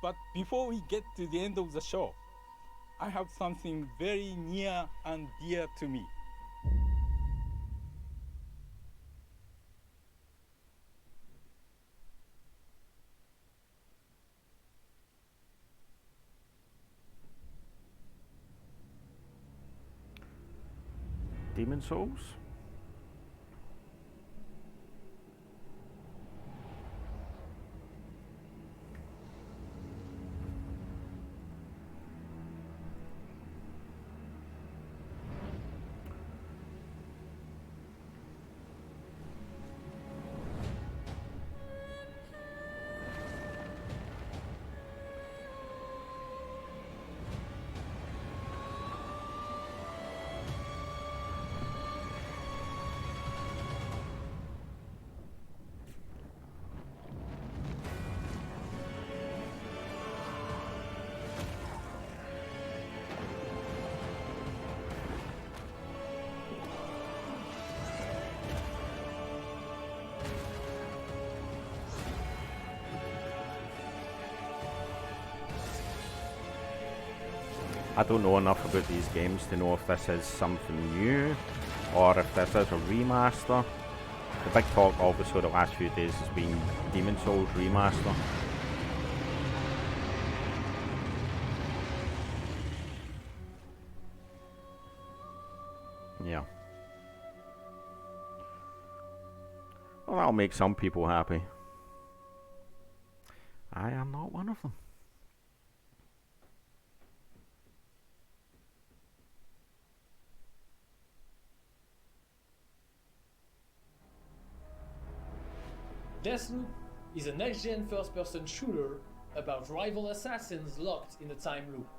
But before we get to the end of the show, I have something very near and dear to me. Demon Souls? I don't know enough about these games to know if this is something new or if this is a remaster. The big talk obviously the last few days has been Demon Souls remaster. Yeah. Well, that'll make some people happy. I am not one of them. Deathloop is a next-gen first-person shooter about rival assassins locked in a time loop.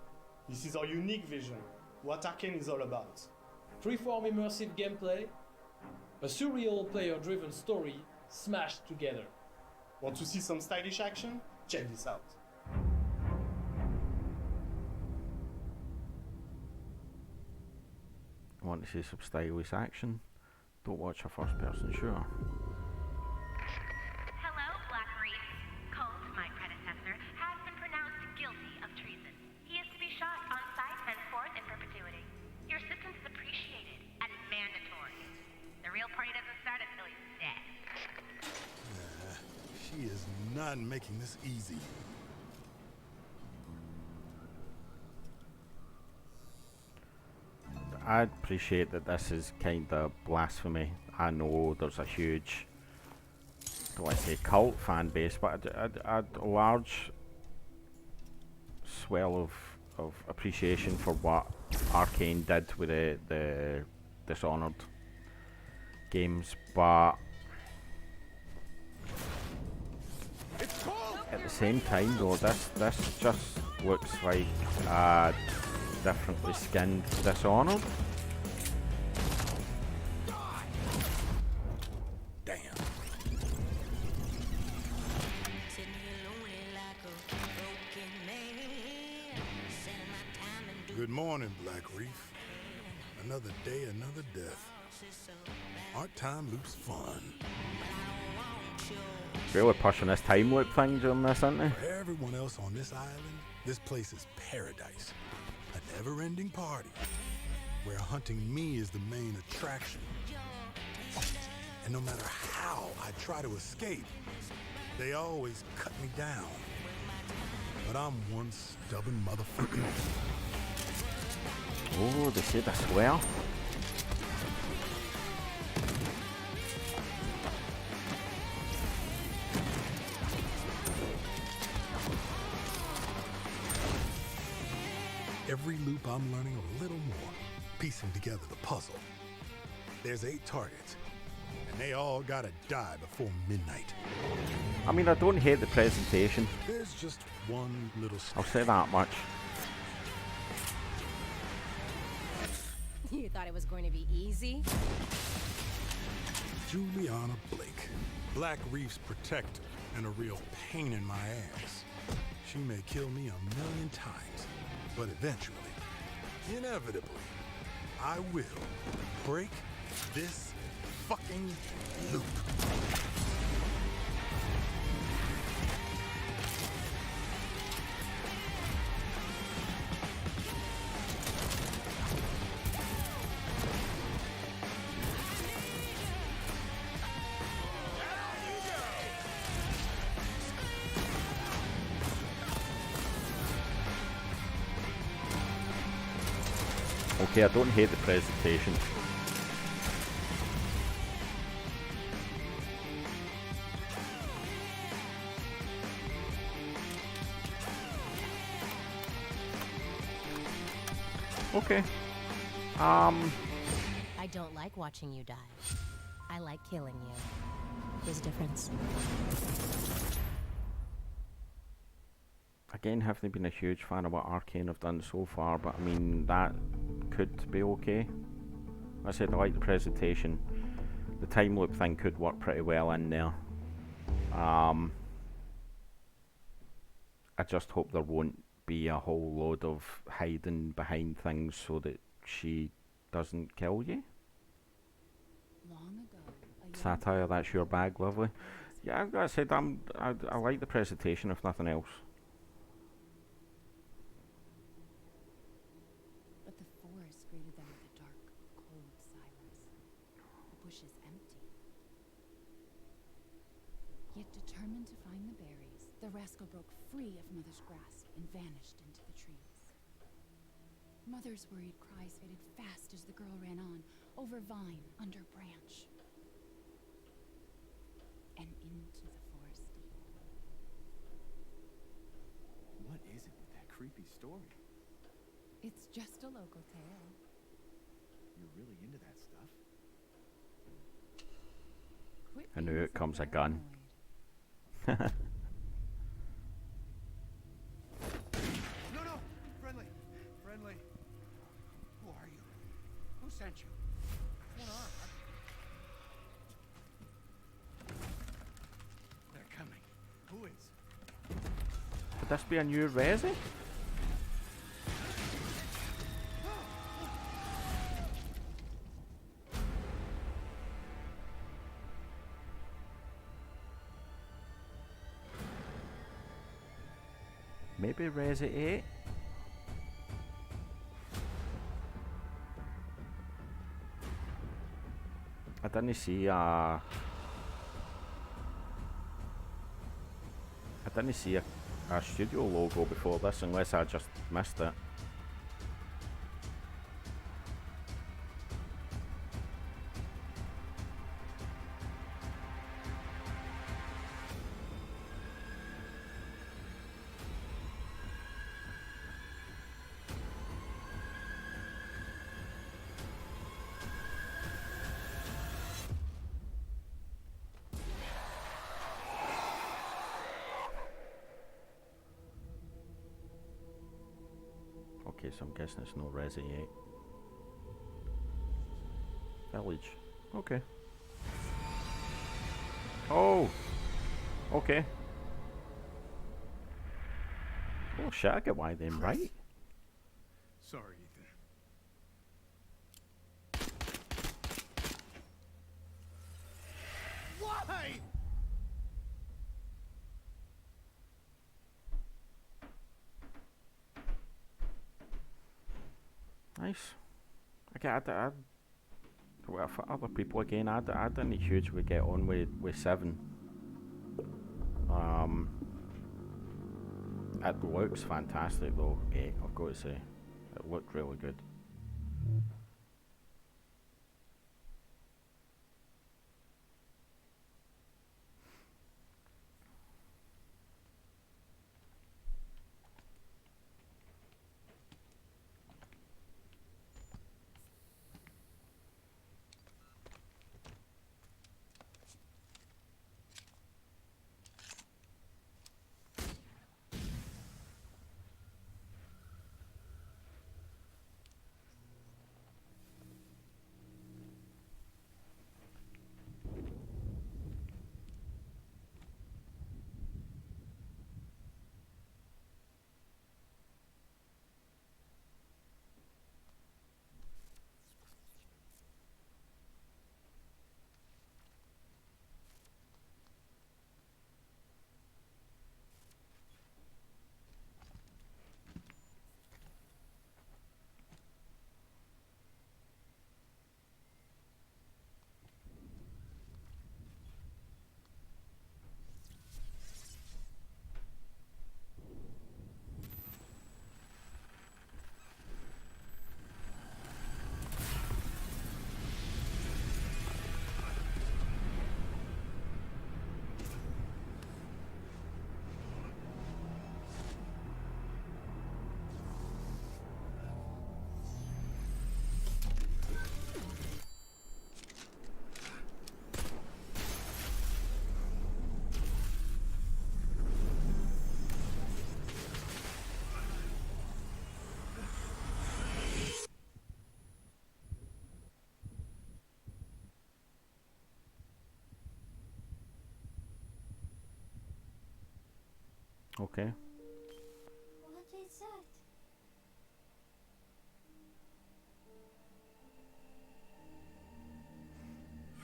This is our unique vision, what Arcane is all about. Freeform immersive gameplay, a surreal player-driven story smashed together. Want to see some stylish action? Check this out. Want to see some stylish action? Don't watch a first-person shooter. Hello, Black Reef. Colt, my predecessor, has been pronounced guilty of treason. He is to be shot on sight henceforth in perpetuity. Your assistance is appreciated and mandatory. The real party doesn't start until he's dead. She is not making this easy. I appreciate that this is kind of blasphemy. I know there's a huge, I don't want to say cult fan base, but a large swell of appreciation for what Arcane did with the Dishonored games, but at the same time though, this just looks like a differently skinned Dishonored. Damn. Good morning, Black Reef. Another day, another death. Aren't time loops fun? Really pushing this time loop thing during this, aren't they? For everyone else on this island, this place is paradise. A never-ending party where hunting me is the main attraction. And no matter how I try to escape, they always cut me down. But I'm one stubborn motherfucker. Oh, they said I swear. Every loop I'm learning a little more, piecing together the puzzle. There's 8 targets, and they all gotta die before midnight. I mean, I don't hate the presentation. There's just one little I'll say that much. You thought it was going to be easy? Juliana Blake, Black Reef's protector, and a real pain in my ass. She may kill me 1,000,000 times, but eventually, inevitably, I will break this fucking loop. Okay, I don't hate the presentation. Okay. I don't like watching you die. I like killing you. There's a difference. Again, haven't been a huge fan of what Arcane have done so far, but I mean, that could be okay. I said I like the presentation. The time loop thing could work pretty well in there. I just hope there won't be a whole load of hiding behind things so that she doesn't kill you. Satire, that's your bag, lovely. Yeah, I said I like the presentation if nothing else. bush is empty. Yet determined to find the berries, the rascal broke free of Mother's grasp and vanished into the trees. Mother's worried cries faded fast as the girl ran on, over vine, under branch, and into the forest deep. What is it with that creepy story? It's just a local tale. You're really into that stuff? Quit And being here so comes a gun. paranoid. No, friendly. Who are you? Who sent you? What's going on? They're coming. Who is? Could this be a new Resi? Maybe Resi 8? I didn't see a studio logo before this, unless I just missed it. Okay, so I'm guessing it's no Resi 8. Village. Okay. Oh! Okay. Oh shit, I get why them right. Sorry, Ethan. Why? Nice. Well, for other people again, I didn't hugely get on with 7. It looks fantastic though, 8, I've got to say. It looked really good. Okay. What is that?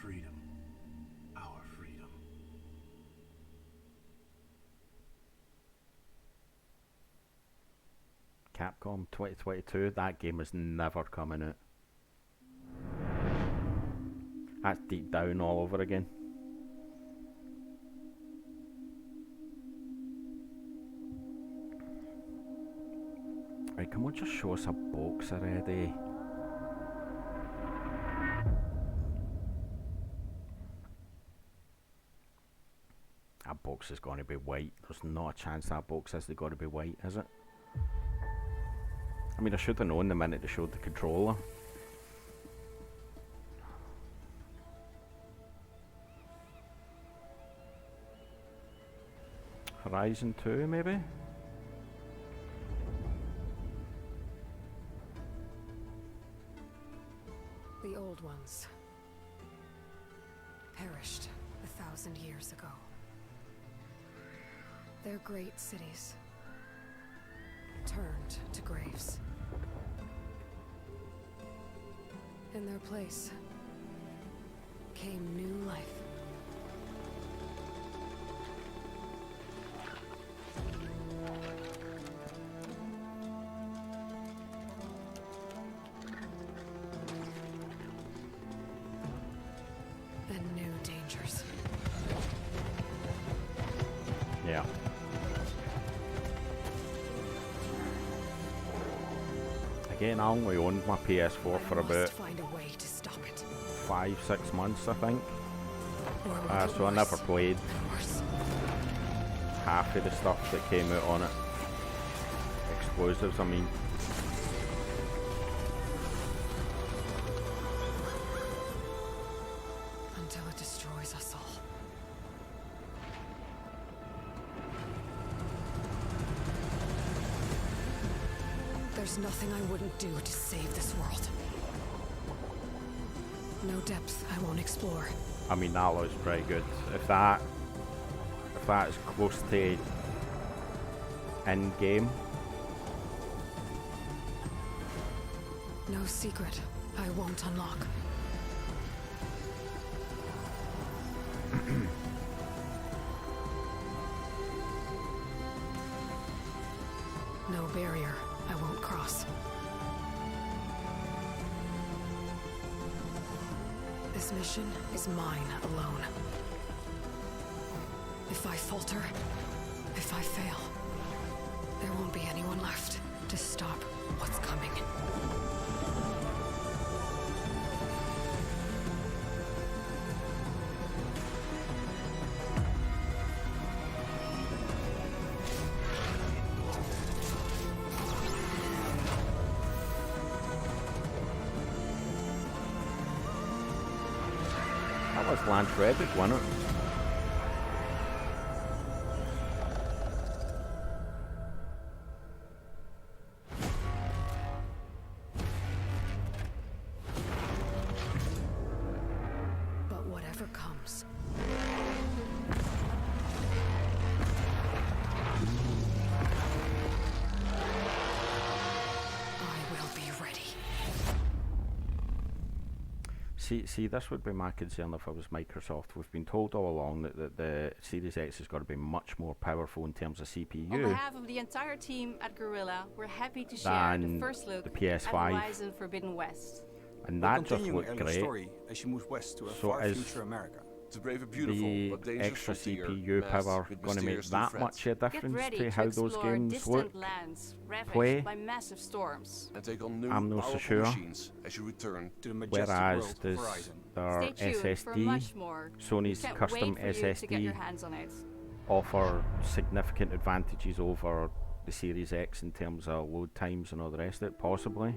Freedom. Our freedom. Capcom 2022, that game is never coming out. That's Deep Down all over again. Right, come on, just show us a box already. That box is going to be white. There's not a chance that box has got to be white, is it? I mean, I should have known the minute they showed the controller. Horizon 2, maybe? The old ones perished 1,000 years ago. Their great cities turned to graves. In their place came new life. And new dangers. Yeah. Again, I only owned my PS4 for about Find a way to stop it. 5-6 months, I think. Or will it So I worse never played and worse. half of the stuff that came out on it. Explosives, I mean. Until it destroys us all. There's nothing I wouldn't do to save this world. No depth I won't explore. I mean, that looks pretty good. If that is close to end game, No secret I won't unlock. No barrier I won't cross. This mission is mine alone. If I falter, if I fail, there won't be anyone left to stop what's coming. that was Land Reddick, wasn't it? But whatever comes, I will be ready. See, this would be my concern if I was Microsoft. We've been told all along that the Series X has got to be much more powerful in terms of CPU On behalf of the entire team at Gorilla, we're happy to share the than first look the PS5. at Horizon Forbidden West. and We're that just continuing looked Ellie's great. story as she moves west to a So far is future America. It's a brave and beautiful, the but dangerous extra frontier, CPU masked power with going to make mysterious new that threats. much a Get difference ready to how those explore games distant look? lands ravaged play? by massive storms. And take on new I'm not so powerful sure. machines as you return to the majestic Whereas world of does Horizon. their Stay tuned for SSD, much more. Sony's Can't custom wait for you to get your SSD, hands on it. offer significant advantages over the Series X in terms of load times and all the rest of it, possibly?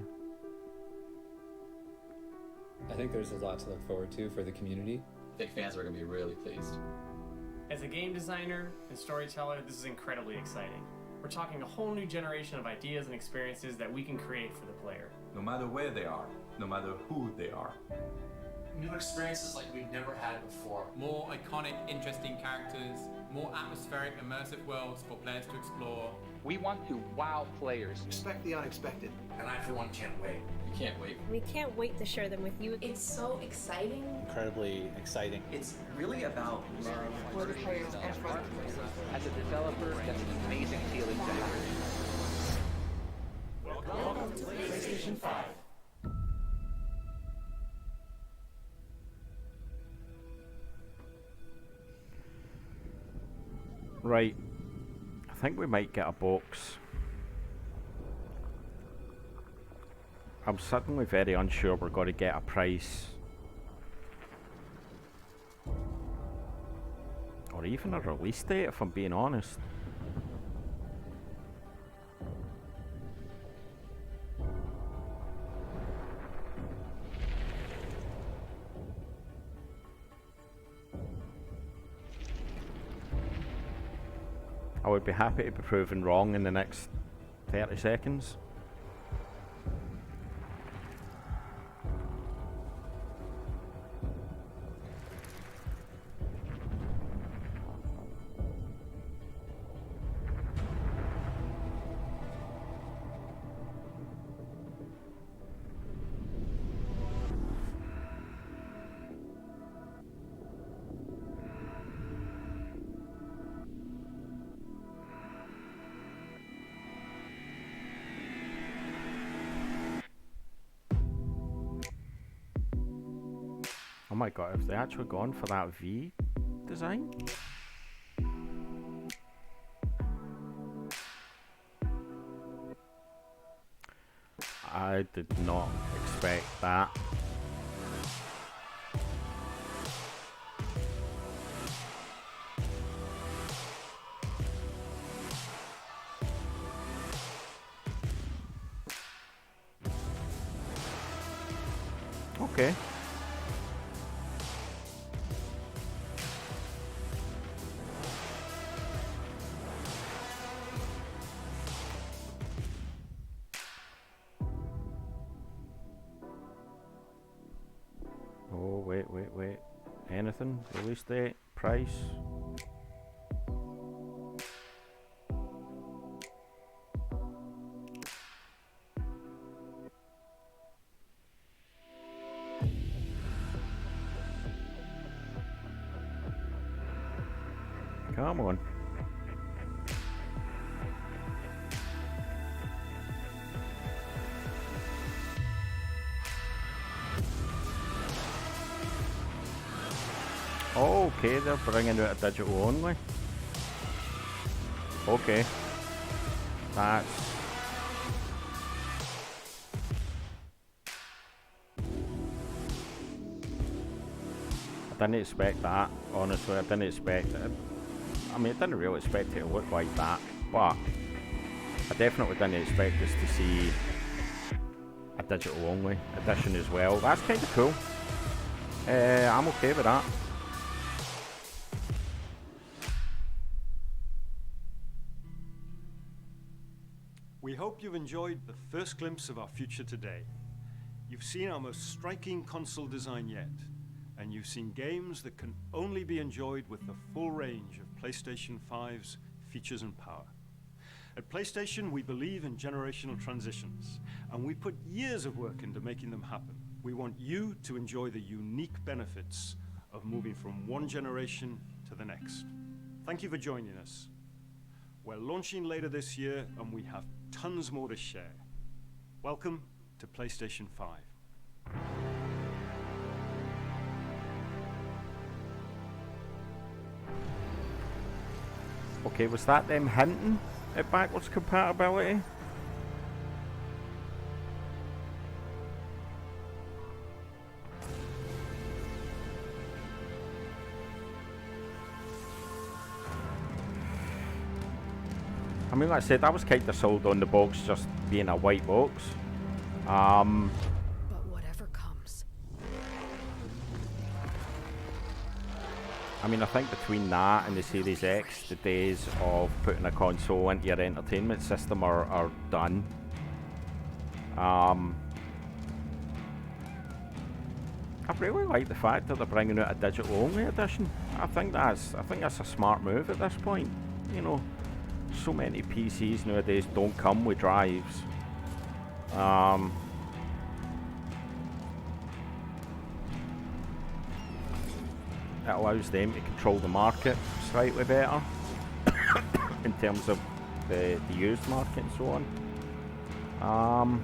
I think there's a lot to look forward to for the community. I think fans are going to be really pleased. As a game designer and storyteller, this is incredibly exciting. We're talking a whole new generation of ideas and experiences that we can create for the player. No matter where they are, no matter who they are. New experiences like we've never had before. More iconic, interesting characters, more atmospheric, immersive worlds for players to explore. We want to wow players. Expect the unexpected. And I, for one, can't wait. You can't wait. We can't wait to share them with you. It's so exciting. Incredibly exciting. It's really about love For the players and for the players. As a developer, that's an amazing feeling to have. Welcome to PlayStation 5. Right. I think we might get a box. I'm suddenly very unsure we're going to get a price. Or even a release date, if I'm being honest. I would be happy to be proven wrong in the next 30 seconds. Oh my god, have they actually gone for that V design? I did not expect that. Okay. Oh, wait. Anything? Release date? Price? Come on. Okay, they're bringing out a digital only. Okay. That's... I didn't expect that, honestly. I didn't expect it. I mean, I didn't really expect it to look like that, but I definitely didn't expect us to see a digital only edition as well. That's kind of cool. I'm okay with that. We hope you've enjoyed the first glimpse of our future today. You've seen our most striking console design yet, and you've seen games that can only be enjoyed with the full range of PlayStation 5's features and power. At PlayStation, we believe in generational transitions, and we put years of work into making them happen. We want you to enjoy the unique benefits of moving from one generation to the next. Thank you for joining us. We're launching later this year, and we have tons more to share. Welcome to PlayStation 5. Okay, was that them hinting at backwards compatibility? I mean, like I said, I was kind of sold on the box just being a white box. But whatever comes. I mean, I think between that and the Series X, the days of putting a console into your entertainment system are done. I really like the fact that they're bringing out a digital-only edition. I think that's a smart move at this point. You know, so many PCs nowadays don't come with drives. It allows them to control the market slightly better in terms of the used market and so on.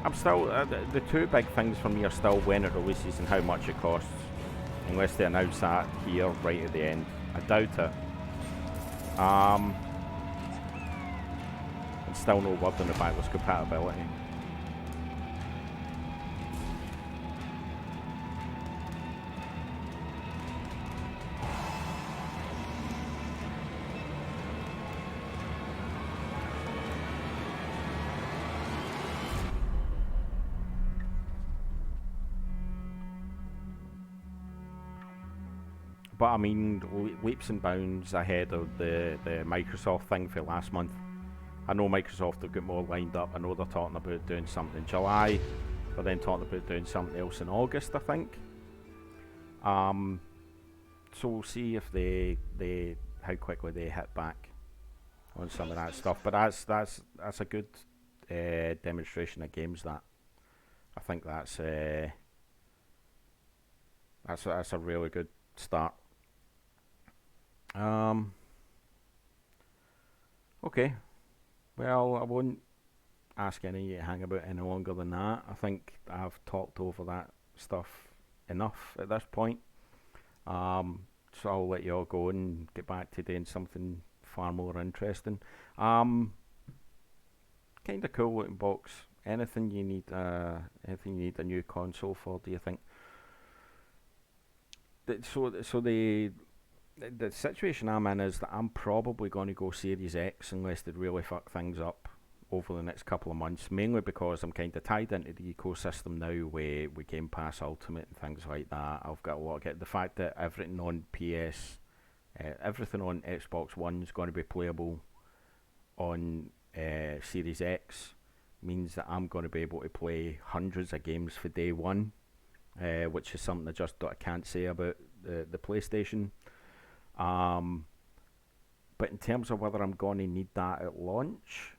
I'm still the two big things for me are still when it releases and how much it costs. unless they announce that here right at the end. I doubt it. And still no word on the backwards compatibility. But I mean, leaps and bounds ahead of the Microsoft thing for last month. I know Microsoft have got more lined up. I know they're talking about doing something in July, but then talking about doing something else in August, I think. So we'll see if they how quickly they hit back on some of that stuff. But that's a good demonstration of games. That I think that's a really good start. Okay, well, I won't ask any of you to hang about any longer than that. I think I've talked over that stuff enough at this point. So I'll let you all go and get back to doing something far more interesting. Kind of cool looking box. Anything you need a new console for, do you think? So the situation I'm in is that I'm probably going to go Series X unless they really fuck things up over the next couple of months, mainly because I'm kind of tied into the ecosystem now with Game Pass Ultimate and things like that. I've got a lot of the fact that everything on everything on Xbox One is going to be playable on Series X means that I'm going to be able to play hundreds of games for day one, which is something I can't say about the PlayStation. But in terms of whether I'm going to need that at launch,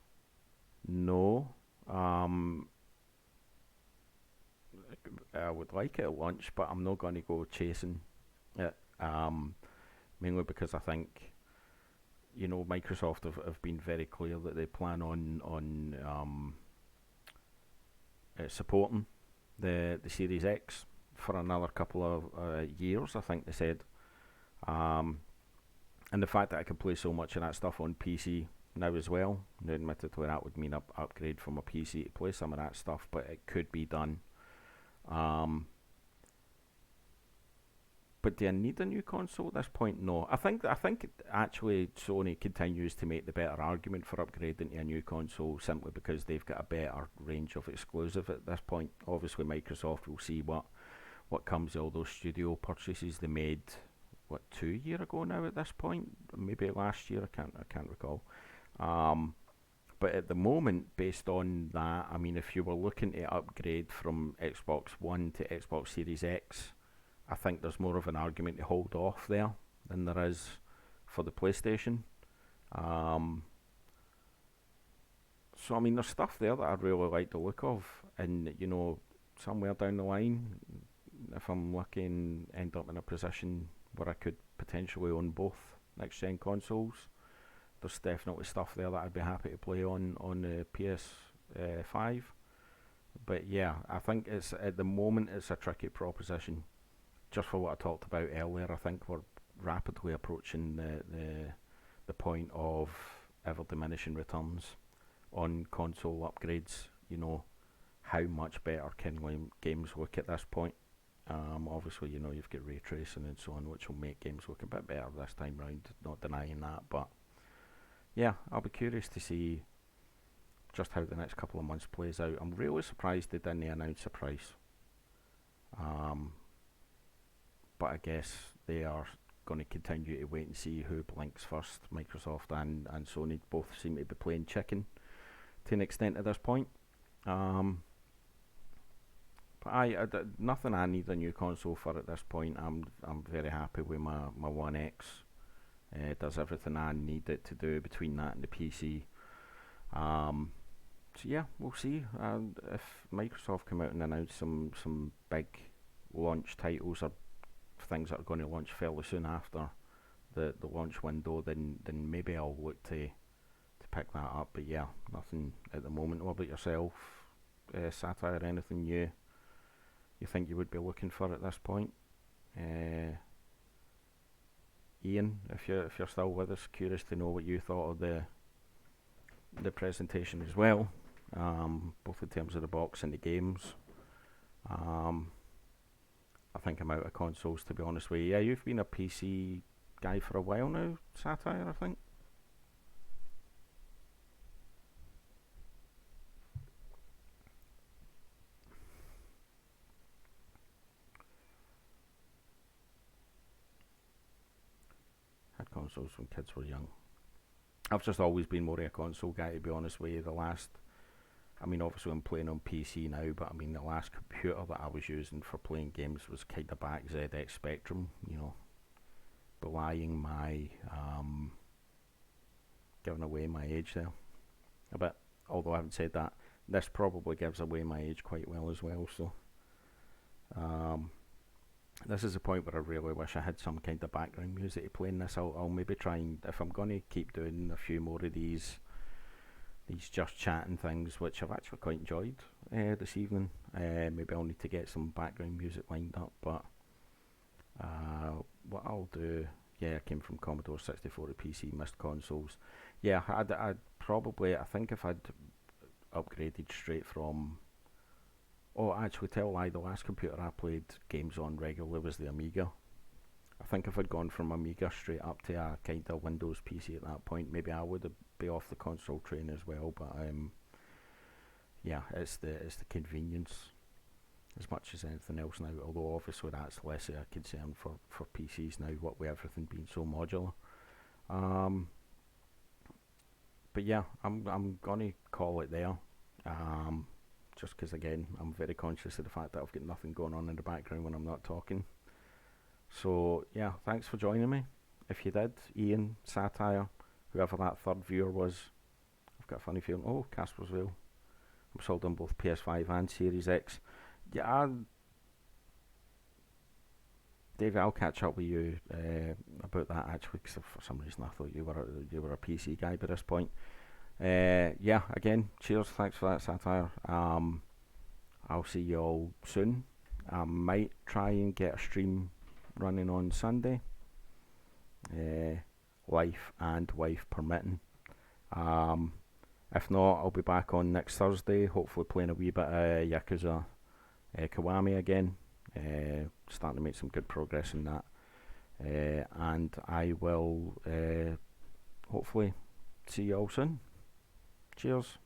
no. I would like it at launch, but I'm not going to go chasing it. Mainly because I think, Microsoft have been very clear that they plan on supporting the Series X for another couple of years, I think they said. And the fact that I can play so much of that stuff on PC now as well, admittedly that would mean an upgrade from a PC to play some of that stuff, but it could be done. But do I need a new console at this point? No. I think actually Sony continues to make the better argument for upgrading to a new console simply because they've got a better range of exclusive at this point. Obviously Microsoft will see what comes of all those studio purchases they made 2 years ago now at this point, maybe last year, I can't recall. But at the moment, based on that, I mean, if you were looking to upgrade from Xbox One to Xbox Series X, I think there's more of an argument to hold off there than there is for the PlayStation. So I mean, there's stuff there that I really like the look of, and somewhere down the line, if I'm lucky and end up in a position where I could potentially own both next-gen consoles, there's definitely stuff there that I'd be happy to play on the PS5. But yeah, I think at the moment it's a tricky proposition. Just for what I talked about earlier, I think we're rapidly approaching the point of ever diminishing returns on console upgrades. How much better can games look at this point? Obviously, you've got ray tracing and so on, which will make games look a bit better this time round, not denying that. But yeah, I'll be curious to see just how the next couple of months plays out. I'm really surprised they didn't announce a price. But I guess they are going to continue to wait and see who blinks first. Microsoft and Sony both seem to be playing chicken to an extent at this point. But nothing I need a new console for at this point. I'm very happy with my One X. It does everything I need it to do between that and the PC. So yeah, we'll see. If Microsoft come out and announce some big launch titles or things that are going to launch fairly soon after the launch window, then maybe I'll look to pick that up. But yeah, nothing at the moment. What about yourself, Satire? Anything you think you would be looking for at this point? Ian, if you're still with us, curious to know what you thought of the presentation as well, both in terms of the box and the games. I think I'm out of consoles, to be honest with you. Yeah, you've been a PC guy for a while now, Satire, I think. Had consoles when kids were young. I've just always been more of a console guy, to be honest with you. Obviously I'm playing on PC now, but I mean the last computer that I was using for playing games was kind of back ZX Spectrum, belying my, giving away my age there a bit. Although I haven't said that, this probably gives away my age quite well as well, so this is a point where I really wish I had some kind of background music to play in this. I'll maybe try and, if I'm going to keep doing a few more of these just chatting things, which I've actually quite enjoyed this evening, maybe I'll need to get some background music lined up, but what I'll do, I came from Commodore 64 to PC, missed consoles. I'd probably, I think if I'd upgraded straight from, actually tell a lie, the last computer I played games on regularly was the Amiga. I think if I'd gone from Amiga straight up to a kind of Windows PC at that point, maybe I would be off the console train as well, but it's the convenience as much as anything else now, although obviously that's less of a concern for PCs now, what with everything being so modular. But yeah, I'm gonna call it there, just because again I'm very conscious of the fact that I've got nothing going on in the background when I'm not talking. So yeah, thanks for joining me. If you did, Ian, Satire, whoever that third viewer was, I've got a funny feeling. Oh, Caspersville. I'm sold on both PS5 and Series X. Yeah, David, I'll catch up with you about that actually, because for some reason I thought you were a PC guy by this point. Again, cheers, thanks for that, Satire. I'll see you all soon. I might try and get a stream running on Sunday, life and wife permitting. If not, I'll be back on next Thursday, hopefully playing a wee bit of Yakuza Kiwami again, starting to make some good progress in that, and I will hopefully see you all soon. Cheers.